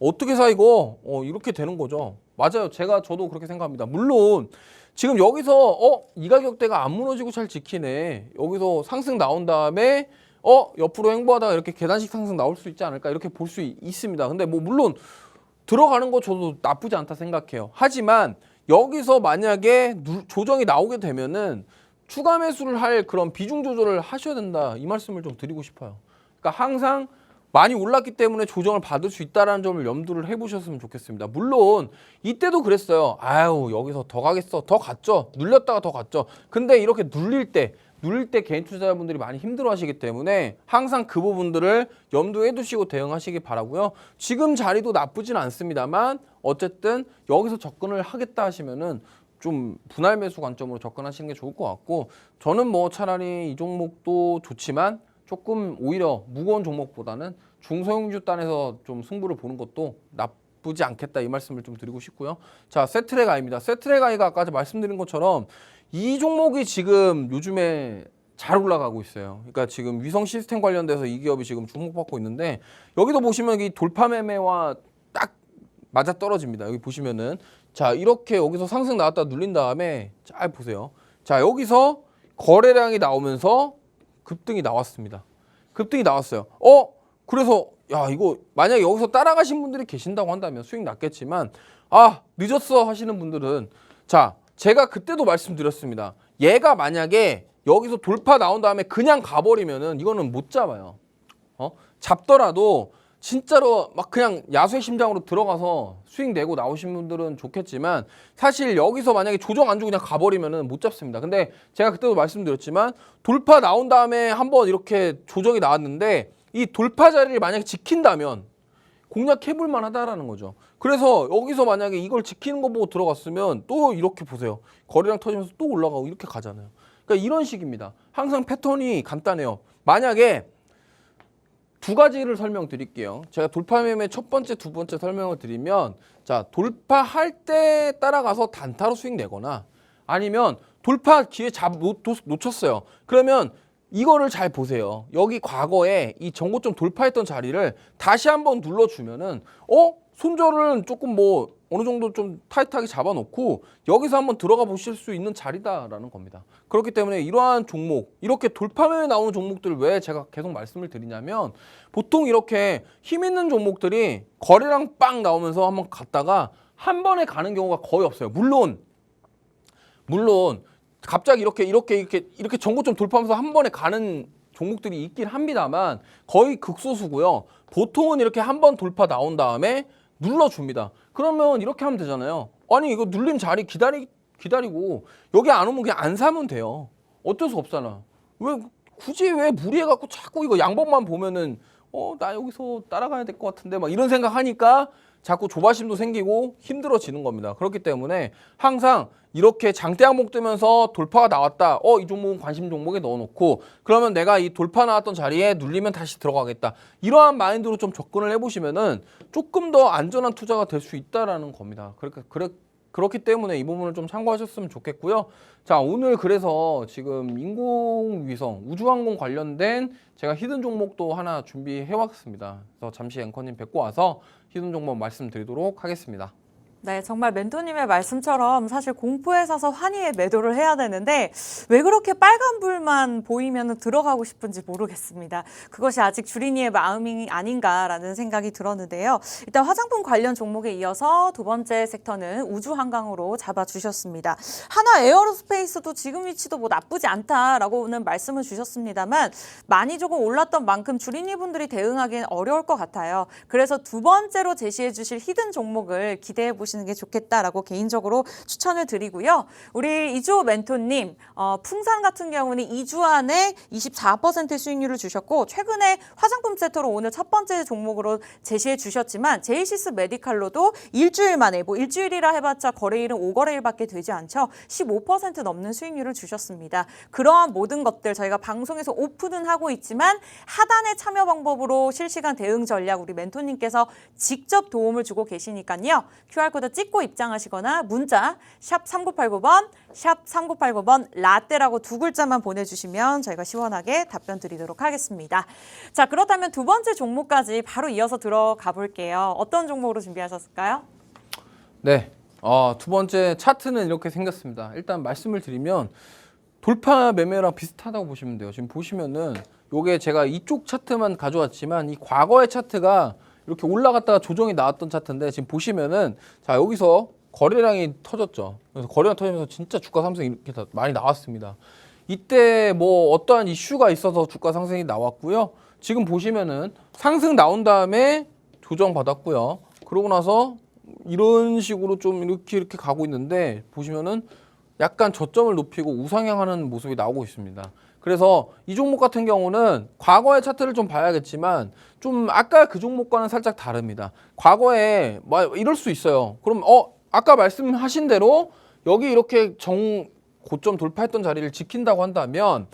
어떻게 사 이거? 이렇게 되는 거죠. 맞아요. 저도 그렇게 생각합니다. 물론 지금 여기서 이 가격대가 안 무너지고 잘 지키네. 여기서 상승 나온 다음에 옆으로 횡보하다가 이렇게 계단식 상승 나올 수 있지 않을까 이렇게 볼 수 있습니다. 근데 뭐 물론 들어가는 거 저도 나쁘지 않다 생각해요. 하지만 여기서 만약에 조정이 나오게 되면은 추가 매수를 할 그런 비중 조절을 하셔야 된다. 이 말씀을 좀 드리고 싶어요. 그러니까 항상 많이 올랐기 때문에 조정을 받을 수 있다는 점을 염두를 해보셨으면 좋겠습니다. 물론 이때도 그랬어요. 아유 여기서 더 가겠어. 더 갔죠. 눌렸다가 더 갔죠. 근데 이렇게 눌릴 때 개인 투자자분들이 많이 힘들어하시기 때문에 항상 그 부분들을 염두에 두시고 대응하시기 바라고요. 지금 자리도 나쁘진 않습니다만 어쨌든 여기서 접근을 하겠다 하시면은 좀 분할 매수 관점으로 접근하시는 게 좋을 것 같고, 저는 뭐 차라리 이 종목도 좋지만 조금 오히려 무거운 종목보다는 중소형주 단에서 좀 승부를 보는 것도 나쁘지 않겠다 이 말씀을 좀 드리고 싶고요. 자, 세트랙아이입니다. 세트랙아이가 아까 말씀드린 것처럼 이 종목이 지금 요즘에 잘 올라가고 있어요. 그러니까 지금 위성 시스템 관련돼서 이 기업이 지금 주목받고 있는데 여기도 보시면 이 돌파 매매와 딱 맞아 떨어집니다. 여기 보시면은 자 이렇게 여기서 상승 나왔다 눌린 다음에 잘 보세요. 자 여기서 거래량이 나오면서 급등이 나왔습니다. 급등이 나왔어요. 그래서 야 이거 만약에 여기서 따라가신 분들이 계신다고 한다면 수익 났겠지만 늦었어 하시는 분들은 자 제가 그때도 말씀드렸습니다. 얘가 만약에 여기서 돌파 나온 다음에 그냥 가버리면은 이거는 못 잡아요. 잡더라도 진짜로 막 그냥 야수의 심장으로 들어가서 수익 내고 나오신 분들은 좋겠지만 사실 여기서 만약에 조정 안 주고 그냥 가버리면은 못 잡습니다. 근데 제가 그때도 말씀드렸지만 돌파 나온 다음에 한번 이렇게 조정이 나왔는데 이 돌파 자리를 만약에 지킨다면 공략해볼 만하다라는 거죠. 그래서 여기서 만약에 이걸 지키는 거 보고 들어갔으면 또 이렇게 보세요. 거래량 터지면서 또 올라가고 이렇게 가잖아요. 그러니까 이런 식입니다. 항상 패턴이 간단해요. 만약에 두 가지를 설명드릴게요. 제가 돌파 매매 첫 번째, 두 번째 설명을 드리면 자 돌파할 때 따라가서 단타로 수익 내거나 아니면 돌파 기회 놓쳤어요. 그러면 이거를 잘 보세요. 여기 과거에 이 전고점 돌파했던 자리를 다시 한번 눌러주면은 손절은 조금 뭐 어느 정도 좀 타이트하게 잡아놓고 여기서 한번 들어가 보실 수 있는 자리다라는 겁니다. 그렇기 때문에 이러한 종목, 이렇게 돌파면에 나오는 종목들을 왜 제가 계속 말씀을 드리냐면 보통 이렇게 힘 있는 종목들이 거래량 빵 나오면서 한번 갔다가 한 번에 가는 경우가 거의 없어요. 물론 갑자기 이렇게 전고점 돌파하면서 한 번에 가는 종목들이 있긴 합니다만 거의 극소수고요. 보통은 이렇게 한 번 돌파 나온 다음에 눌러줍니다. 그러면 이렇게 하면 되잖아요. 아니 이거 눌린 자리 기다리고 여기 안 오면 그냥 안 사면 돼요. 어쩔 수 없잖아. 굳이 왜 무리해갖고 자꾸 이거 양봉만 보면은 나 여기서 따라가야 될 것 같은데 막 이런 생각하니까 자꾸 조바심도 생기고 힘들어지는 겁니다. 그렇기 때문에 항상 이렇게 장대 항목 뜨면서 돌파가 나왔다. 이 종목은 관심 종목에 넣어놓고 그러면 내가 이 돌파 나왔던 자리에 눌리면 다시 들어가겠다. 이러한 마인드로 좀 접근을 해보시면은 조금 더 안전한 투자가 될 수 있다라는 겁니다. 그렇기 때문에 이 부분을 좀 참고하셨으면 좋겠고요. 자, 오늘 그래서 지금 인공위성, 우주항공 관련된 제가 히든 종목도 하나 준비해 왔습니다. 그래서 잠시 앵커님 뵙고 와서 히든 종목 말씀드리도록 하겠습니다. 네, 정말 멘토님의 말씀처럼 사실 공포에 사서 환희에 매도를 해야 되는데 왜 그렇게 빨간 불만 보이면 들어가고 싶은지 모르겠습니다. 그것이 아직 주린이의 마음이 아닌가라는 생각이 들었는데요. 일단 화장품 관련 종목에 이어서 두 번째 섹터는 우주한강으로 잡아주셨습니다. 하나 에어로스페이스도 지금 위치도 뭐 나쁘지 않다라고는 말씀을 주셨습니다만 많이 조금 올랐던 만큼 주린이 분들이 대응하기는 어려울 것 같아요. 그래서 두 번째로 제시해 주실 히든 종목을 기대해 보시는 게 좋겠다라고 개인적으로 추천을 드리고요. 우리 이주호 멘토님, 풍산 같은 경우는 2주 안에 24% 수익률을 주셨고 최근에 화장품 섹터로 오늘 첫 번째 종목으로 제시해 주셨지만 제이시스 메디칼로도 일주일 만에 뭐 일주일이라 해봤자 거래일은 5거래일밖에 되지 않죠. 15% 넘는 수익률을 주셨습니다. 그러한 모든 것들 저희가 방송에서 오픈은 하고 있지만 하단의 참여 방법으로 실시간 대응 전략 우리 멘토님께서 직접 도움을 주고 계시니까요. QR코드 찍고 입장하시거나 문자 샵 3989번, 샵 3989번 라떼라고 두 글자만 보내주시면 저희가 시원하게 답변 드리도록 하겠습니다. 자, 그렇다면 두 번째 종목까지 바로 이어서 들어가 볼게요. 어떤 종목으로 준비하셨을까요? 네, 두 번째 차트는 이렇게 생겼습니다. 일단 말씀을 드리면 돌파 매매랑 비슷하다고 보시면 돼요. 지금 보시면은 요게 제가 이쪽 차트만 가져왔지만 이 과거의 차트가 이렇게 올라갔다가 조정이 나왔던 차트인데 지금 보시면은 자 여기서 거래량이 터졌죠. 그래서 거래량 터지면서 진짜 주가 상승이 이렇게 많이 나왔습니다. 이때 뭐 어떠한 이슈가 있어서 주가 상승이 나왔고요. 지금 보시면은 상승 나온 다음에 조정 받았고요. 그러고 나서 이런 식으로 좀 이렇게 가고 있는데 보시면은 약간 저점을 높이고 우상향하는 모습이 나오고 있습니다. 그래서 이 종목 같은 경우는 과거의 차트를 좀 봐야겠지만 좀 아까 그 종목과는 살짝 다릅니다. 과거에 뭐 이럴 수 있어요. 그럼 아까 말씀하신 대로 여기 이렇게 고점 돌파했던 자리를 지킨다고 한다면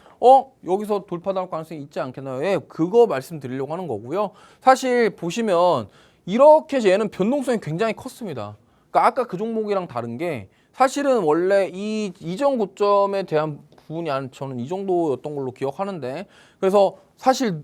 여기서 돌파 나올 가능성이 있지 않겠나요? 예, 그거 말씀드리려고 하는 거고요. 사실 보시면 이렇게 얘는 변동성이 굉장히 컸습니다. 그러니까 아까 그 종목이랑 다른 게 사실은 원래 이 이전 고점에 대한 부분이 저는 이 정도였던 걸로 기억하는데 그래서 사실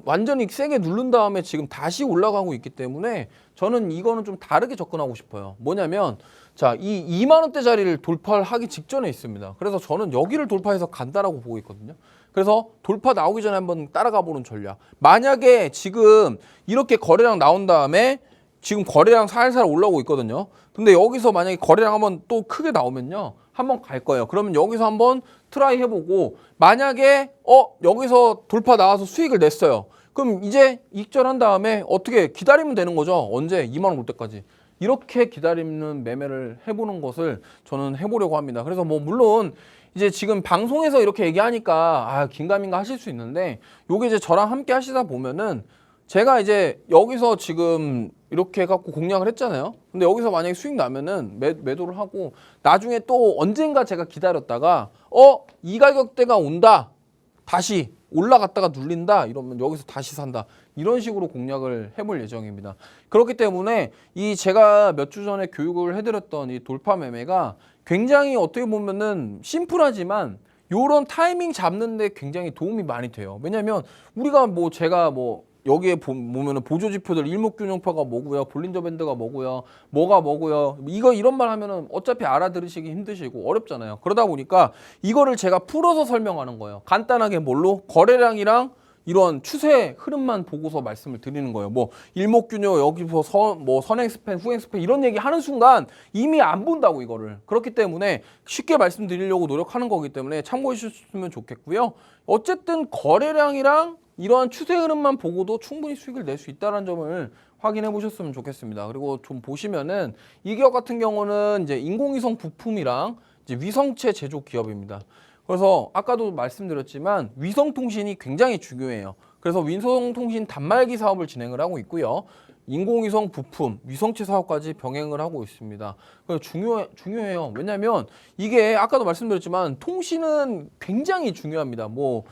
완전히 세게 누른 다음에 지금 다시 올라가고 있기 때문에 저는 이거는 좀 다르게 접근하고 싶어요. 뭐냐면 자, 이 2만 원대 자리를 돌파하기 직전에 있습니다. 그래서 저는 여기를 돌파해서 간다라고 보고 있거든요. 그래서 돌파 나오기 전에 한번 따라가 보는 전략. 만약에 지금 이렇게 거래량 나온 다음에 지금 거래량 살살 올라오고 있거든요. 근데 여기서 만약에 거래량 한번 또 크게 나오면요. 한번 갈 거예요. 그러면 여기서 한번 트라이 해보고 만약에 여기서 돌파 나와서 수익을 냈어요. 그럼 이제 익절한 다음에 어떻게 기다리면 되는 거죠. 언제? 2만 원 올 때까지. 이렇게 기다리는 매매를 해보는 것을 저는 해보려고 합니다. 그래서 뭐 물론 이제 지금 방송에서 이렇게 얘기하니까 긴가민가 하실 수 있는데 요게 이제 저랑 함께 하시다 보면은 제가 이제 여기서 지금 이렇게 해갖고 공략을 했잖아요. 근데 여기서 만약에 수익 나면은 매도를 하고 나중에 또 언젠가 제가 기다렸다가 이 가격대가 온다. 다시 올라갔다가 눌린다. 이러면 여기서 다시 산다. 이런 식으로 공략을 해볼 예정입니다. 그렇기 때문에 이 제가 몇 주 전에 교육을 해드렸던 이 돌파 매매가 굉장히 어떻게 보면은 심플하지만 요런 타이밍 잡는데 굉장히 도움이 많이 돼요. 왜냐면 우리가 뭐 제가 뭐 여기에 보면은 보조지표들 일목균형표가 뭐고요, 볼린저 밴드가 뭐고요, 뭐가 뭐고요. 이런 말 하면은 어차피 알아들으시기 힘드시고 어렵잖아요. 그러다 보니까 이거를 제가 풀어서 설명하는 거예요. 간단하게 뭘로? 거래량이랑 이런 추세 흐름만 보고서 말씀을 드리는 거예요. 뭐 일목균형 여기서 선행 스팬, 후행 스팬 이런 얘기 하는 순간 이미 안 본다고 이거를. 그렇기 때문에 쉽게 말씀드리려고 노력하는 거기 때문에 참고해 주셨으면 좋겠고요. 어쨌든 거래량이랑 이러한 추세 흐름만 보고도 충분히 수익을 낼 수 있다는 점을 확인해 보셨으면 좋겠습니다. 그리고 좀 보시면은 이 기업 같은 경우는 이제 인공위성 부품이랑 이제 위성체 제조 기업입니다. 그래서 아까도 말씀드렸지만 위성통신이 굉장히 중요해요. 그래서 위성통신 단말기 사업을 진행을 하고 있고요. 인공위성 부품, 위성체 사업까지 병행을 하고 있습니다. 중요해요. 왜냐하면 이게 아까도 말씀드렸지만 통신은 굉장히 중요합니다. 뭐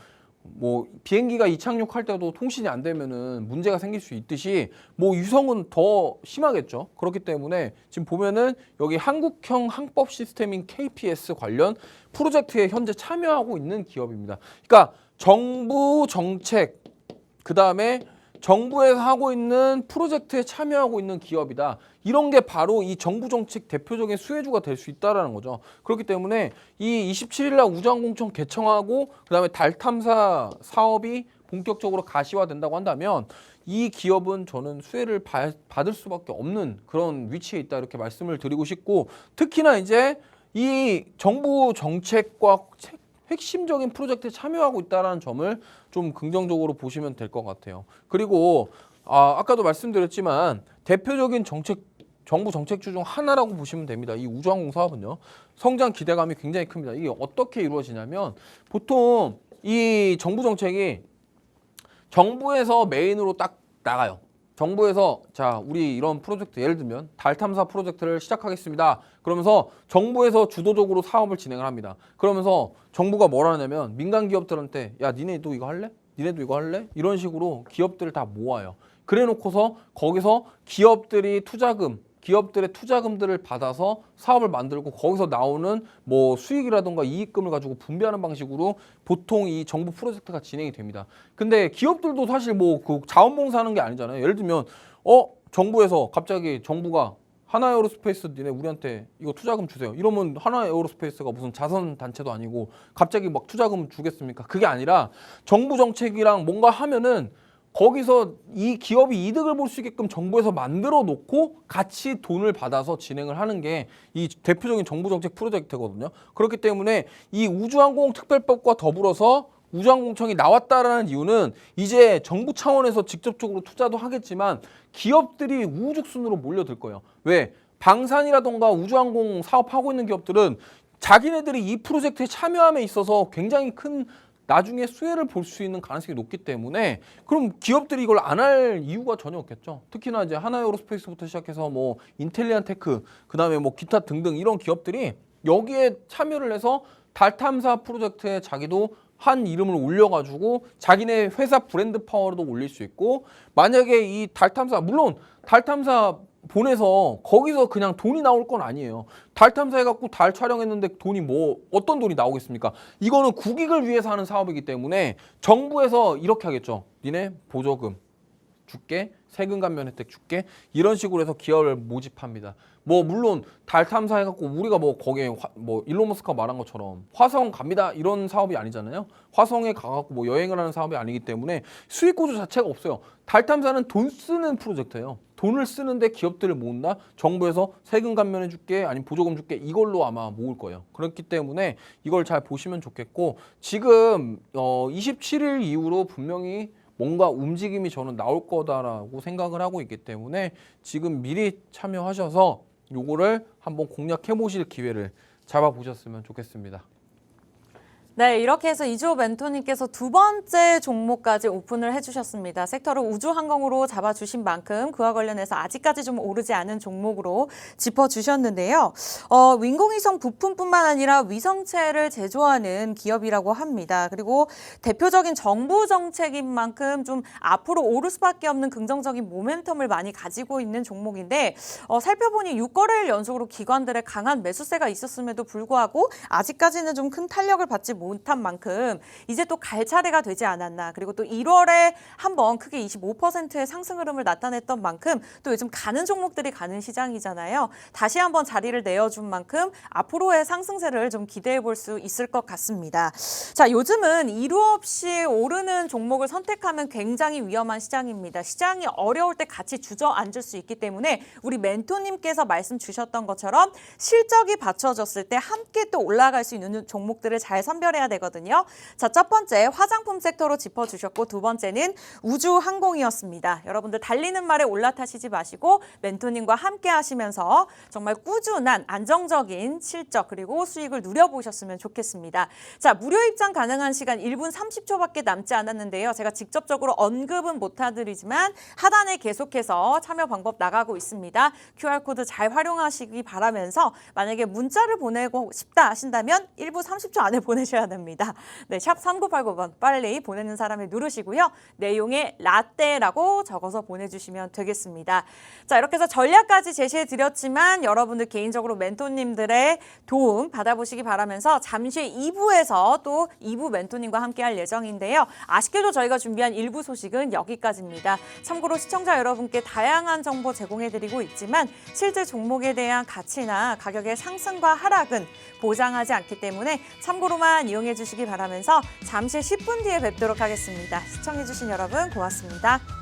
뭐 비행기가 이착륙할 때도 통신이 안 되면은 문제가 생길 수 있듯이 뭐 유성은 더 심하겠죠. 그렇기 때문에 지금 보면은 여기 한국형 항법 시스템인 KPS 관련 프로젝트에 현재 참여하고 있는 기업입니다. 그러니까 정부 정책, 그다음에 정부에서 하고 있는 프로젝트에 참여하고 있는 기업이다. 이런 게 바로 이 정부 정책 대표적인 수혜주가 될 수 있다라는 거죠. 그렇기 때문에 이 27일 날 우주항공청 개청하고 그다음에 달 탐사 사업이 본격적으로 가시화된다고 한다면 이 기업은 저는 수혜를 받을 수밖에 없는 그런 위치에 있다 이렇게 말씀을 드리고 싶고, 특히나 이제 이 정부 정책과 핵심적인 프로젝트에 참여하고 있다는 점을 좀 긍정적으로 보시면 될 것 같아요. 그리고 아까도 말씀드렸지만 대표적인 정부 정책주 중 하나라고 보시면 됩니다. 이 우주항공 사업은요. 성장 기대감이 굉장히 큽니다. 이게 어떻게 이루어지냐면 보통 이 정부 정책이 정부에서 메인으로 딱 나가요. 정부에서 자 우리 이런 프로젝트 예를 들면 달 탐사 프로젝트를 시작하겠습니다. 그러면서 정부에서 주도적으로 사업을 진행을 합니다. 그러면서 정부가 뭐라 하냐면 민간 기업들한테 야 니네도 이거 할래? 니네도 이거 할래? 이런 식으로 기업들을 다 모아요. 그래 놓고서 거기서 기업들의 투자금들을 받아서 사업을 만들고 거기서 나오는 뭐 수익이라든가 이익금을 가지고 분배하는 방식으로 보통 이 정부 프로젝트가 진행이 됩니다. 근데 기업들도 사실 뭐 그 자원봉사하는 게 아니잖아요. 예를 들면 정부에서 갑자기 정부가 하나에어로스페이스 니네 우리한테 이거 투자금 주세요. 이러면 하나에어로스페이스가 무슨 자선 단체도 아니고 갑자기 막 투자금 주겠습니까? 그게 아니라 정부 정책이랑 뭔가 하면은 거기서 이 기업이 이득을 볼 수 있게끔 정부에서 만들어 놓고 같이 돈을 받아서 진행을 하는 게 이 대표적인 정부 정책 프로젝트거든요. 그렇기 때문에 이 우주항공 특별법과 더불어서 우주항공청이 나왔다라는 이유는 이제 정부 차원에서 직접적으로 투자도 하겠지만 기업들이 우후죽순으로 몰려들 거예요. 왜? 방산이라던가 우주항공 사업하고 있는 기업들은 자기네들이 이 프로젝트에 참여함에 있어서 굉장히 큰 나중에 수혜를 볼 수 있는 가능성이 높기 때문에 그럼 기업들이 이걸 안 할 이유가 전혀 없겠죠. 특히나 이제 하나에어로스페이스부터 시작해서 뭐 인텔리안 테크, 그다음에 뭐 기타 등등 이런 기업들이 여기에 참여를 해서 달 탐사 프로젝트에 자기도 한 이름을 올려가지고 자기네 회사 브랜드 파워도 올릴 수 있고, 만약에 이 달 탐사, 물론 달 탐사 보내서 거기서 그냥 돈이 나올 건 아니에요. 달 탐사해갖고 달 촬영했는데 돈이 뭐 어떤 돈이 나오겠습니까? 이거는 국익을 위해서 하는 사업이기 때문에 정부에서 이렇게 하겠죠. 니네 보조금 줄게, 세금 감면 혜택 줄게, 이런 식으로 해서 기업을 모집합니다. 뭐 물론 달 탐사해갖고 우리가 뭐 거기에 뭐 일론 머스크가 말한 것처럼 화성 갑니다 이런 사업이 아니잖아요. 화성에 가갖고 뭐 여행을 하는 사업이 아니기 때문에 수익 구조 자체가 없어요. 달 탐사는 돈 쓰는 프로젝트예요. 돈을 쓰는데 기업들을 모은다. 정부에서 세금 감면해 줄게, 아니면 보조금 줄게, 이걸로 아마 모을 거예요. 그렇기 때문에 이걸 잘 보시면 좋겠고, 지금 27일 이후로 분명히 뭔가 움직임이 저는 나올 거다라고 생각을 하고 있기 때문에 지금 미리 참여하셔서 요거를 한번 공략해 보실 기회를 잡아보셨으면 좋겠습니다. 네, 이렇게 해서 이주호 멘토님께서 두 번째 종목까지 오픈을 해주셨습니다. 섹터를 우주항공으로 잡아주신 만큼 그와 관련해서 아직까지 좀 오르지 않은 종목으로 짚어주셨는데요. 인공위성 부품뿐만 아니라 위성체를 제조하는 기업이라고 합니다. 그리고 대표적인 정부 정책인 만큼 좀 앞으로 오를 수밖에 없는 긍정적인 모멘텀을 많이 가지고 있는 종목인데, 살펴보니 6거래일 연속으로 기관들의 강한 매수세가 있었음에도 불구하고 아직까지는 좀 큰 탄력을 받지 못한 만큼 이제 또 갈 차례가 되지 않았나. 그리고 또 1월에 한번 크게 25%의 상승 흐름을 나타냈던 만큼 또 요즘 가는 종목들이 가는 시장이잖아요. 다시 한번 자리를 내어준 만큼 앞으로의 상승세를 좀 기대해 볼 수 있을 것 같습니다. 자, 요즘은 이루 없이 오르는 종목을 선택하면 굉장히 위험한 시장입니다. 시장이 어려울 때 같이 주저앉을 수 있기 때문에 우리 멘토님께서 말씀 주셨던 것처럼 실적이 받쳐졌을 때 함께 또 올라갈 수 있는 종목들을 잘 선별해야 되거든요. 자, 첫 번째 화장품 섹터로 짚어주셨고, 두 번째는 우주항공이었습니다. 여러분들 달리는 말에 올라타시지 마시고 멘토님과 함께 하시면서 정말 꾸준한 안정적인 실적 그리고 수익을 누려보셨으면 좋겠습니다. 자, 무료 입장 가능한 시간 1분 30초밖에 남지 않았는데요. 제가 직접적으로 언급은 못해드리지만 하단에 계속해서 참여 방법 나가고 있습니다. QR코드 잘 활용하시기 바라면서 만약에 문자를 보내고 싶다 하신다면 1분 30초 안에 보내셔야 보내주셔야 됩니다. 네, 샵 3989번 빨리 보내는 사람을 누르시고요. 내용에 라떼라고 적어서 보내주시면 되겠습니다. 자, 이렇게 해서 전략까지 제시해드렸지만 여러분들 개인적으로 멘토님들의 도움 받아보시기 바라면서 잠시 2부에서 또 2부 멘토님과 함께 할 예정인데요. 아쉽게도 저희가 준비한 1부 소식은 여기까지입니다. 참고로 시청자 여러분께 다양한 정보 제공해드리고 있지만 실제 종목에 대한 가치나 가격의 상승과 하락은 보장하지 않기 때문에 참고로만 이용해 주시기 바라면서 잠시 10분 뒤에 뵙도록 하겠습니다. 시청해 주신 여러분 고맙습니다.